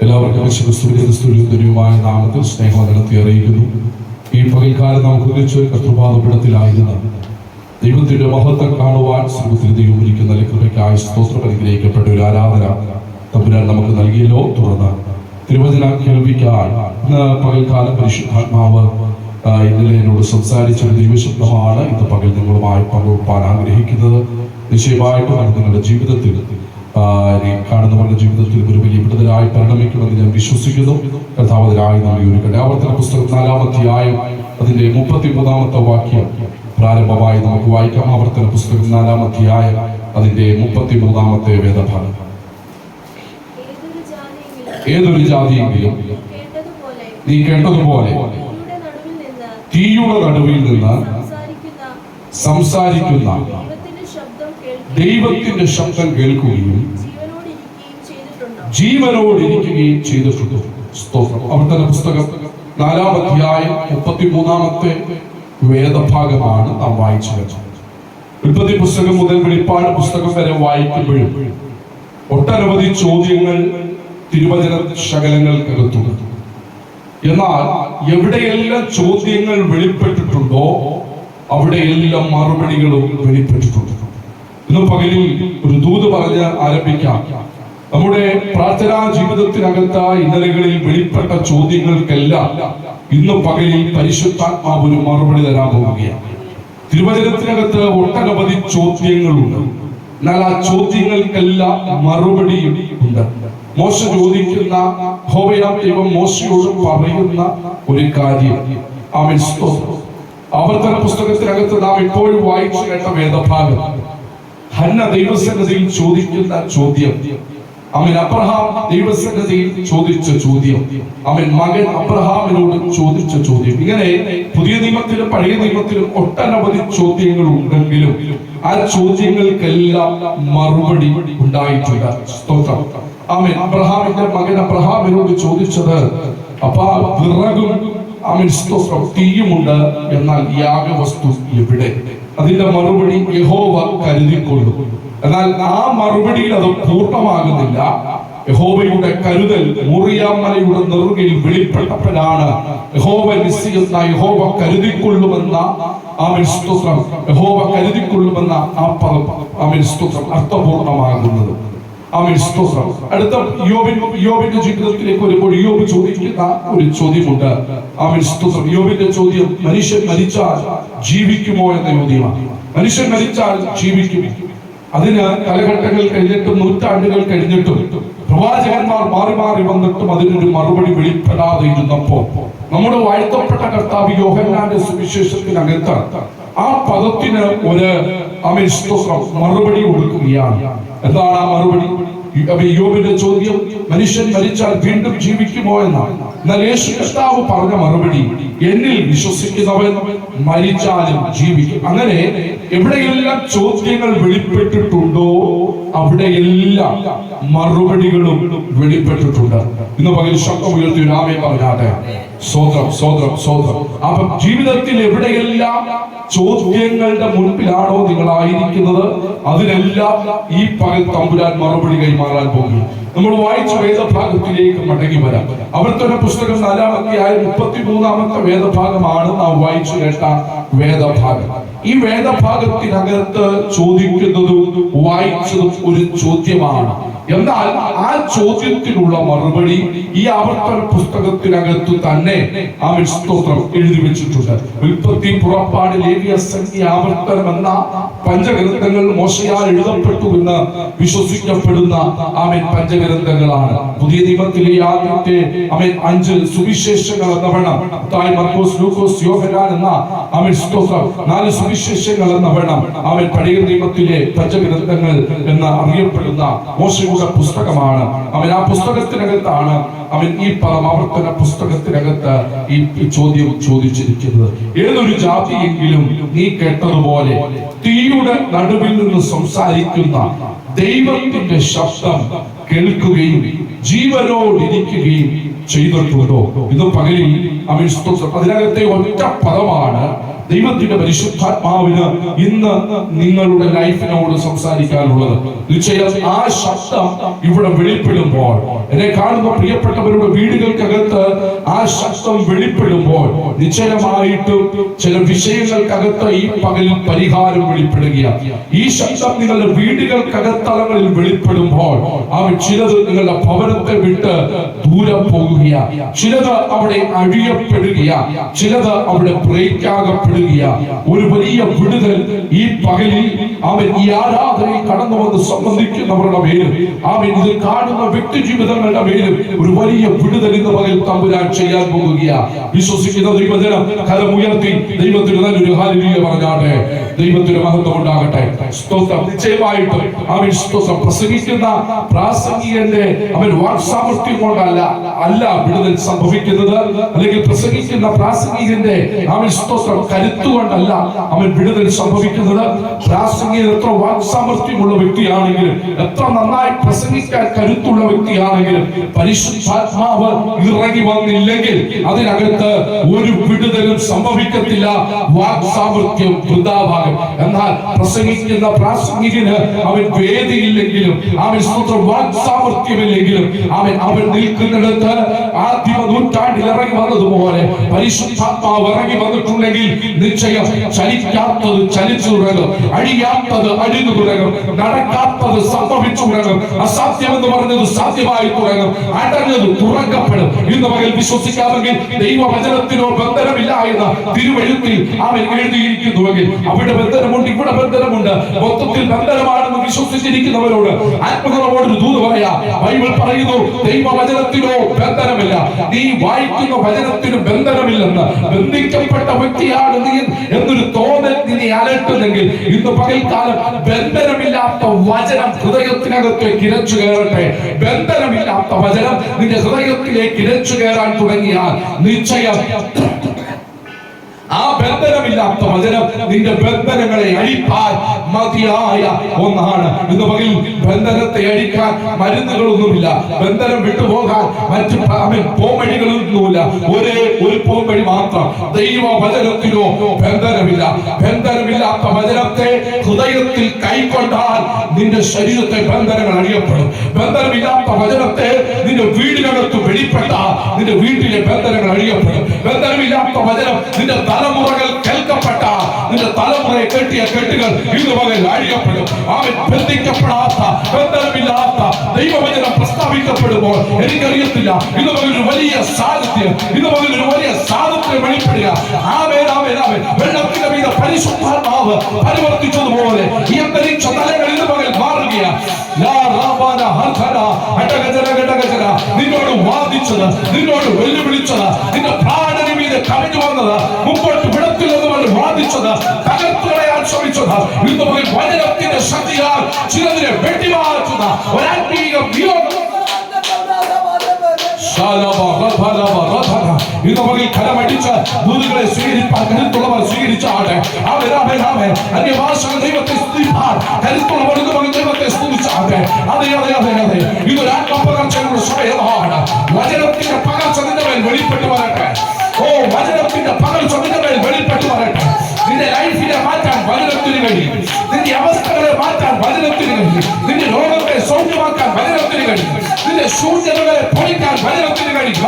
എല്ലാവർക്കും ക്രിസ്തുവിന്റെ നാമത്തിൽ സ്നേഹവന്ദനത്തെ അറിയിക്കുന്നു. ഈ പകൽക്കാലം നമുക്ക് ഒന്നിച്ച് കർത്തൃപാദപീഠത്തിലായിരുന്ന ദൈവത്തിന്റെ മഹത്വം കാണുവാൻ സ്വർഗ്ഗത്തിൽ ദൈവം ഒരുക്കുന്ന കൃപയ്ക്കായി സ്തോത്രം. അനുഗ്രഹിക്കപ്പെട്ട ഒരു ആരാധന തമ്പുരാൻ നമുക്ക് നൽകിയല്ലോ. തുടർന്ന് തിരുവചന കേൾവിക്കായി ഇന്ന് പകൽക്കാലം പരിശുദ്ധാത്മാവ് ഇന്നലെ എന്നോട് സംസാരിച്ച ഒരു ദൈവശബ്ദമാണ് ഇന്ന് പകൽ നിങ്ങളുമായി പങ്കുവെക്കാൻ ആഗ്രഹിക്കുന്നത്. നിശ്ചയമായിട്ടും അത് നിങ്ങളുടെ ജീവിതത്തിൽ കാണുന്നവരുടെ ജീവിതത്തിൽ ഒരു വലിയ വിടുതലായി പരിണമിക്കുമെന്ന് ഞാൻ വിശ്വസിക്കുന്നു. കർത്താവ് അതിനായി നമ്മെ ഒരുക്കട്ടെ. ആവർത്തന പുസ്തകം 4-ാം അധ്യായം അതിന്റെ 33-ാമത്തെ വാക്യം പ്രാരംഭമായി നമുക്ക് വായിക്കാം. ആവർത്തന പുസ്തകം 4-ാം അധ്യായം അതിന്റെ 33-ാമത്തെ വേദഭാഗം. ഏതൊരു ജാതിയെങ്കിലും നീ കേട്ടതുപോലെ തീയുടെ നടുവിൽ നിന്ന് സംസാരിക്കുന്ന ദൈവത്തിന്റെ ശബ്ദം കേൾക്കുകയും ജീവനോടിരിക്കുകയും ചെയ്തിട്ടുണ്ട്. ആവർത്തന പുസ്തകം 4-ാം അധ്യായം 33-ാമത്തെ വേദഭാഗമാണ് നാം വായിച്ചത്. ഉൽപ്പത്തി പുസ്തകം മുതൽ വെളിപ്പാട് പുസ്തകം വരെ വായിക്കുമ്പോഴും ഒട്ടനവധി ചോദ്യങ്ങൾ തിരുവചന ശകലങ്ങൾക്കകത്തുണ്ട്. എന്നാൽ എവിടെയെല്ലാം ചോദ്യങ്ങൾ വെളിപ്പെട്ടിട്ടുണ്ടോ അവിടെയെല്ലാം മറുപടികളും വെളിപ്പെട്ടിട്ടുണ്ട്. ഇന്ന് പകലിൽ ഒരു ദൂത് പറഞ്ഞ് ആരംഭിക്കാം. നമ്മുടെ പ്രാർത്ഥനാ ജീവിതത്തിനകത്ത് ഇന്നലകളിൽ വെളിപ്പെട്ട ചോദ്യങ്ങൾക്കെല്ലാം ഇന്ന് പകലിൽ പരിശുദ്ധാത്മാവ് ഒരു മറുപടി തരാൻ പോവുകയാണ്. തിരുവചനത്തിനകത്ത് ഒട്ടനവധി ചോദ്യങ്ങളുണ്ട്. എന്നാൽ ആ ചോദ്യങ്ങൾക്കെല്ലാം മറുപടിയും ഉണ്ട്. മോശ ചോദിക്കുന്ന യഹോവയാം ദൈവം മോശയോട് പറയുന്ന ഒരു കാര്യം ആമേൻ സ്തോത്രം. ആവർത്തന പുസ്തകത്തിനകത്ത് നാം ഇപ്പോഴും വായിച്ചു കേട്ട വേദഭാഗം ഹന്ന ദൈവസന്നിധിയിൽ ചോദിക്കുന്ന ചോദ്യം, അവൻ അബ്രഹാം ദൈവസന്നിധിയിൽ ചോദിച്ച ചോദ്യം, അവൻ മകൻ അബ്രഹാമിനോട് ചോദിച്ച ചോദ്യം. ഇങ്ങനെ പുതിയ നിയമത്തിലും പഴയ നിയമത്തിലും ഒട്ടനവധി ചോദ്യങ്ങൾ ഉണ്ടെങ്കിലും ആ ചോദ്യങ്ങൾക്കെല്ലാം മറുപടി ഉണ്ടായിട്ടുണ്ട്. സ്തോത്രം. അവൻ അബ്രഹാമിന്റെ മകൻ അബ്രഹാമിനോട് ചോദിച്ചത്, അപ്പാ വിറകും അവൻ സ്തോത്രം തീയുമുണ്ട്, എന്നാൽ യാഗവസ്തു എവിടെ? അതിന്റെ മറുപടി യഹോവ കരുതിക്കൊള്ളും. എന്നാൽ ആ മറുപടിയിൽ അത് പൂർണ്ണമാകുന്നില്ല. യഹോവയുടെ കരുതൽ മോറിയാ മലയുടെ നെറുകയിൽ വെളിപ്പെട്ടപ്പോഴാണ് യഹോവ നിശ്ചയിക്കുന്ന യഹോവ കരുതിക്കൊള്ളുമെന്ന ആമേൻ സ്തോത്രം, യഹോവ കരുതിക്കൊള്ളുമെന്ന ആ പദം ആമേൻ സ്തോത്രം അർത്ഥപൂർണ്ണമാകുന്നത്. ആമേൻ സ്തോത്രം. അടുത്ത യോബിന്റെ ജീവിതത്തിലേക്ക് വരുമ്പോൾ യോബ് ചോദിക്കുന്ന ഒരു ചോദ്യമുണ്ട്. ആമേൻ സ്തോത്രം. യോബിന്റെ ചോദ്യം മനുഷ്യൻ മരിച്ചാൽ ജീവിക്കുമോ എന്ന ചോദ്യമാണ്. മനുഷ്യൻ മരിച്ചാൽ ജീവിക്കും. അതിന് കാലഘട്ടങ്ങൾ കഴിഞ്ഞിട്ടും നൂറ്റാണ്ടുകൾ കഴിഞ്ഞിട്ടും പ്രവാചകന്മാർ മാറി മാറി വന്നിട്ടും അതിനൊരു മറുപടി വെളിപ്പെടാതെ ഇരുന്നപ്പോ നമ്മുടെ വാഴ്ത്തപ്പെട്ട കർത്താവ് യോഹന്നാന്റെ സുവിശേഷത്തിനകത്ത് ആ പദത്തിന് ഒരു ആമേൻ സ്തോത്രം മറുപടി കൊടുക്കുകയാണ്. എന്താണ് ആ മറുപടി? യോബിന്റെ ചോദ്യം മനുഷ്യൻ മരിച്ചാൽ വീണ്ടും ജീവിക്കുമോ എന്നാണ്. എന്നാൽ യേശു കർത്താവ് പറഞ്ഞ മറുപടി, എന്നിൽ വിശ്വസിക്കുന്നവൻ മരിച്ചാലും ജീവിക്കും. അങ്ങനെ എവിടെയെല്ലാം ചോദ്യങ്ങൾ വെളിപ്പെട്ടിട്ടുണ്ടോ അവിടെയെല്ലാം മറുപടികളും വെളിപ്പെട്ടിട്ടുണ്ട്. ഇന്ന് പകൽ ശബ്ദം ഉയർത്തി ഒരു ആമേൻ പറഞ്ഞാട്ടെ. സ്വോത്രം സ്വോത്രം സ്വോത്രം. അപ്പം ജീവിതത്തിൽ എവിടെയെല്ലാം ചോദ്യങ്ങളുടെ മുൻപിലാണോ നിങ്ങളായിരിക്കുന്നത് അതിനെല്ലാം ഈ പകൽ തമ്പുരാൻ മറുപടി കൈമാറാൻ പോകുന്നു. നമ്മൾ വായിച്ച വേദഭാഗത്തിലേക്ക് മടങ്ങി വരാം. ആവർത്തന പുസ്തകം 4-ാം അധ്യായം 33-ാമത്തെ വേദഭാഗമാണ് നാം വായിച്ചു കേട്ട വേദഭാഗം. ഈ വേദഭാഗത്തിനകത്ത് ചോദിക്കുന്നതും വായിച്ചതും ഒരു ചോദ്യമാണ്. എന്നാൽ ആ ചോദ്യത്തിനുള്ള മറുപടി ഈ ആവർത്തന പുസ്തകത്തിനകത്ത് തന്നെ ആമേൻ സ്തോത്രം എഴുതി വെച്ചിട്ടുണ്ട്. ഉൽപ്പത്തി, പുറപ്പാട്, ലേവ്യ, സംഖ്യ, ആവർത്തനം എന്ന പഞ്ചഗ്രന്ഥങ്ങൾ മോശയാൽ എഴുതപ്പെട്ടു എന്ന് വിശ്വസിക്കപ്പെടുന്ന ആമേൻ പഞ്ചഗ്രന്ഥങ്ങളാണ്. പുതിയ നിയമത്തിലെ ആദ്യത്തെ ആമേൻ 5 സുവിശേഷങ്ങൾ എന്നവണ്ണം മത്തായി, മർക്കോസ്, ലൂക്കോസ്, യോഹന്നാൻ എന്ന ആമേൻ സ്തോത്രം 4 സുവിശേഷങ്ങൾ എന്നവണ്ണം ആമേൻ പഴയ നിയമത്തിലെ പഞ്ചഗ്രന്ഥങ്ങൾ എന്ന് അറിയപ്പെടുന്ന മോശയുടെ പുസ്തകമാണ്. അവൻ ആ പുസ്തകത്തിനകത്താണ് അവൻ ഈ ആവർത്തന പുസ്തകത്തിനകത്ത് ഈ ചോദ്യം ചോദിച്ചിരിക്കുന്നത്. ഏതൊരു ജാതിയെങ്കിലും നീ കേട്ടതുപോലെ തീയുടെ നടുവിൽ നിന്ന് സംസാരിക്കുന്ന ദൈവത്തിന്റെ ശബ്ദം കേൾക്കുകയും ജീവനോടിരിക്കുകയും ചെയ്തിട്ടുണ്ടോ? ഇത് പകലിൽ അതിനകത്തെ ഒറ്റ പദമാണ് ദൈവത്തിന്റെ പരിശുദ്ധാത്മാവിന് ഇന്ന് നിങ്ങളുടെ ലൈഫിനോട് സംസാരിക്കാനുള്ളത്. നിശ്ചയം ആ ശബ്ദം ഇവിടെ വെളിപ്പെടുമ്പോൾ, എന്നെ കാണുന്ന പ്രിയപ്പെട്ടവരുടെ വീടുകൾക്കകത്ത് ആ ശബ്ദം വെളിപ്പെടുമ്പോൾ നിശ്ചയമായിട്ടും ചില വിഷയങ്ങൾക്കകത്ത് ഈ പകലിൽ പരിഹാരം വെളിപ്പെടുകയാണ്. ഈ ശബ്ദം നിങ്ങളുടെ വീടുകൾക്കകത്തളങ്ങളിൽ വെളിപ്പെടുമ്പോൾ ചിലത് നിങ്ങളുടെ ഭവനത്തെ വിട്ട് ദൂരെ പോകുകയാണ്, ചിലത് അവിടെ അഴിയപ്പെടുകയാണ്, ചിലത് അവിടെ ബ്രേക്ക് ആകപ്പെടുക. ഒരു വലിയ വിടുതൽ ഈ പകലിൽ ഈ ആരാധനയിൽ കടന്നു വന്ന് സംബന്ധിക്കുന്നവരുടെ മേലും ഇത് കാണുന്ന വ്യക്തി ജീവിതങ്ങളുടെ മേലും ഒരു വലിയ വിടുതൽ ഇന്ന് പകൽ തമ്പുരാൻ ചെയ്യാൻ പോകുകയാണ്. വിശ്വസിക്കുന്ന ദൈവജനം കരമുയർത്തി ദൈവത്തിന് നല്ലൊരു ഹല്ലേലൂയ പറഞ്ഞാട്ടെ. ദൈവത്തിന് മഹത്വം ഉണ്ടാകട്ടെ. സ്തോത്രം. നിശ്ചയമായിട്ടും സ്തോത്രം. പ്രസംഗിക്കുന്ന പ്രാസംഗികന്റെ വാക്സാമർത്ഥ്യം കൊണ്ടല്ല വിടുതൽ സംഭവിക്കുന്നത്, അല്ലെങ്കിൽ പ്രസംഗിക്കുന്ന പ്രാസംഗികന്റെ സ്തോത്രം കരുത്തുകൊണ്ടല്ല വിടുതൽ സംഭവിക്കുന്നത്. പ്രാസംഗികൻ എത്ര വാക്സാമർത്ഥ്യമുള്ള വ്യക്തിയാണെങ്കിലും, എത്ര നന്നായി പ്രസംഗിക്കാൻ കരുത്തുള്ള വ്യക്തിയാണെങ്കിലും, പരിശുദ്ധാത്മാവ് ഇറങ്ങി വന്നില്ലെങ്കിൽ അതിനകത്ത് ഒരു വിടുതലും സംഭവിക്കത്തില്ല. വാക്സാമർത്ഥ്യം വൃഥാവാകും. എന്നാൽ പ്രസംഗിക്കുന്ന പ്രാസംഗികന് വേദിയില്ലെങ്കിലും വാക്സാമർത്ഥ്യമില്ലെങ്കിലും അവൻ നിൽക്കുന്നിടത്ത് ആദ്യ നൂറ്റാണ്ടിൽ ഇറങ്ങി വന്നതുപോലെ പരിശുദ്ധാത്മാവ് ഇറങ്ങി വന്നിട്ടുണ്ടെങ്കിൽ നിശ്ചയം ചലിക്കാത്തത് ചലിച്ചു തുടങ്ങും, അഴിയാത്തത് അഴിഞ്ഞു തുടങ്ങും, നടക്കാത്തത് സംഭവിച്ചു തുടങ്ങും, അസാധ്യമെന്ന് പറഞ്ഞത് സാധ്യമായി തുടങ്ങും, അടഞ്ഞത് തുറക്കപ്പെടും. ഇന്ന് പകൽ വിശ്വസിക്കാമെങ്കിൽ ദൈവവചനത്തിനോ ബന്ധനമില്ല എന്ന് തിരുവെഴുത്തിൽ അവൻ എഴുതിയിരിക്കുന്നുവെങ്കിൽ അവിടെ ബന്ധനമുണ്ട്, ഇവിടെ ബന്ധനമുണ്ട്, മൊത്തത്തിൽ ബന്ധനമാണെന്ന് വിശ്വസിച്ചിരിക്കുന്നവരോട് ആത്മകഥയോട് ദൂത് പറയാ. ബൈബിൾ പറയുന്നു ദൈവവചനത്തിനോ ബന്ധനമില്ല, നീ വായിക്കുന്ന വചനത്തിന് ബന്ധനമില്ലെന്ന്. ബന്ധിക്കപ്പെട്ട വ്യക്തിയാണ് നീ എന്നൊരു തോന്നൽ നിന്നെ അലട്ടുന്നെങ്കിൽ ഇന്ന് പകൽക്കാലം ബന്ധനമില്ലാത്ത വചനം ഹൃദയത്തിനകത്തേക്ക് ഇരച്ചു കയറട്ടെ. ബന്ധനമില്ലാത്ത വചനം നിന്റെ ഹൃദയത്തിലേക്ക് ഇരച്ചു കയറാൻ തുടങ്ങിയാൽ നിശ്ചയം ആ ബന്ധനമില്ലാത്ത വചനം നിന്റെ ബന്ധനങ്ങളെ അഴിക്കാൻ മതിയായ ഒന്നാണ്. ഇന്ന് പകൽ ബന്ധനത്തെ അഴിക്കാൻ മരുന്നുകളൊന്നുമില്ല, ബന്ധനം വിട്ടുപോകാൻ മറ്റു പോംവഴികളൊന്നുമില്ല. ഒരു പോംവഴി മാത്രം, ദൈവവചനത്തിനോ ബന്ധനമില്ല. ബന്ധനമില്ലാത്ത വചനത്തെ ഹൃദയത്തിൽ കൈക്കൊണ്ടാൽ നിന്റെ ശരീരത്തെ ബന്ധനങ്ങൾ അഴിയപ്പെടും. ബന്ധനമില്ലാത്ത വചനത്തെ നിന്റെ വീടിനകത്ത് വെളിപ്പെട്ടാൽ നിന്റെ വീട്ടിലെ ബന്ധനങ്ങൾ അഴിയപ്പെടും. ബന്ധനമില്ലാത്ത വചനം നിന്റെ തലമുറകൾ കേൾക്കപ്പെട്ട നിന്റെ തലമുറയെ കെട്ടിയ കെട്ടുകൾ ഇതുവരെ അഴിയപ്പെടും. അവൻ ബന്ധിക്കപ്പെടാത്ത ബന്ധനമില്ലാത്ത ദൈവവചനം പ്രസ്താവിക്കപ്പെടുമ്പോൾ എനിക്കറിയത്തില്ല, ഇതുപോലെ ഒരു വലിയ സാന്നിധ്യം, ഇതുപോലെ ഒരു വലിയ സാന്നിധ്യം വെളിപ്പെടുക. വെള്ളത്തിന്റെ മീത പരിശുദ്ധാത്മാവ് പരിവർത്തിച്ചതുപോലെ ഈ അന്തരീക്ഷ തലങ്ങൾ ഇതുപോലെ മാറുകയാണ്. നിന്നോട് വാദിച്ചത്, നിന്നോട് വെല്ലുവിളിച്ചത്, നിന്റെ പ്രാണന് മീതെ കവിഞ്ഞു വന്നത്, മുമ്പോട്ട് വിടത്തില്ലെന്ന് പറഞ്ഞ് വാദിച്ചത്, തകർത്തുകളയാൻ ശ്രമിച്ചത്, ഇതുപോലെ വചനത്തിന്റെ ശക്തിയാൽ ചിലതിനെ വെട്ടിമാറ്റുന്ന ഒരാത്മീയ വിയോഗം ഇതുപോലെ കരമടിച്ച് ദൂതുകളെ സ്വീകരിപ്പാൻ കരുത്തുള്ളവർ സ്വീകരിച്ചാട്ടെ. അന്യഭാഷകൾ ദൈവത്തെ സ്തുതിപ്പാൻ കരുത്തുള്ളവർ ഇതുപോലെ ദൈവത്തെ സ്തുതിച്ചാട്ടെ. അതെ അതെ അതെ അതെ, ഇതൊരു ആത്മപകർച്ചയുടെ സമയമാണ്. വചനത്തിന്റെ പകർച്ച നിന്റെ മേൽ വെളിപ്പെട്ടു വരട്ടെ. വചനത്തിന്റെ പകർച്ച നിന്റെ മേൽ വെളിപ്പെട്ടു വരട്ടെ. നിന്റെ ലൈഫിനെ മാറ്റാൻ വചനത്തിന് കഴിയും, നിന്റെ അവസ്ഥകളെ മാറ്റാൻ വചനത്തിന് കഴിയും, നിന്റെ രോഗത്തെ സൗഖ്യമാക്കാൻ വചനത്തിന് കഴിയും, നിന്റെ ശൂന്യതകളെ പൊളിക്കാൻ വചനത്തിന് കഴിയും.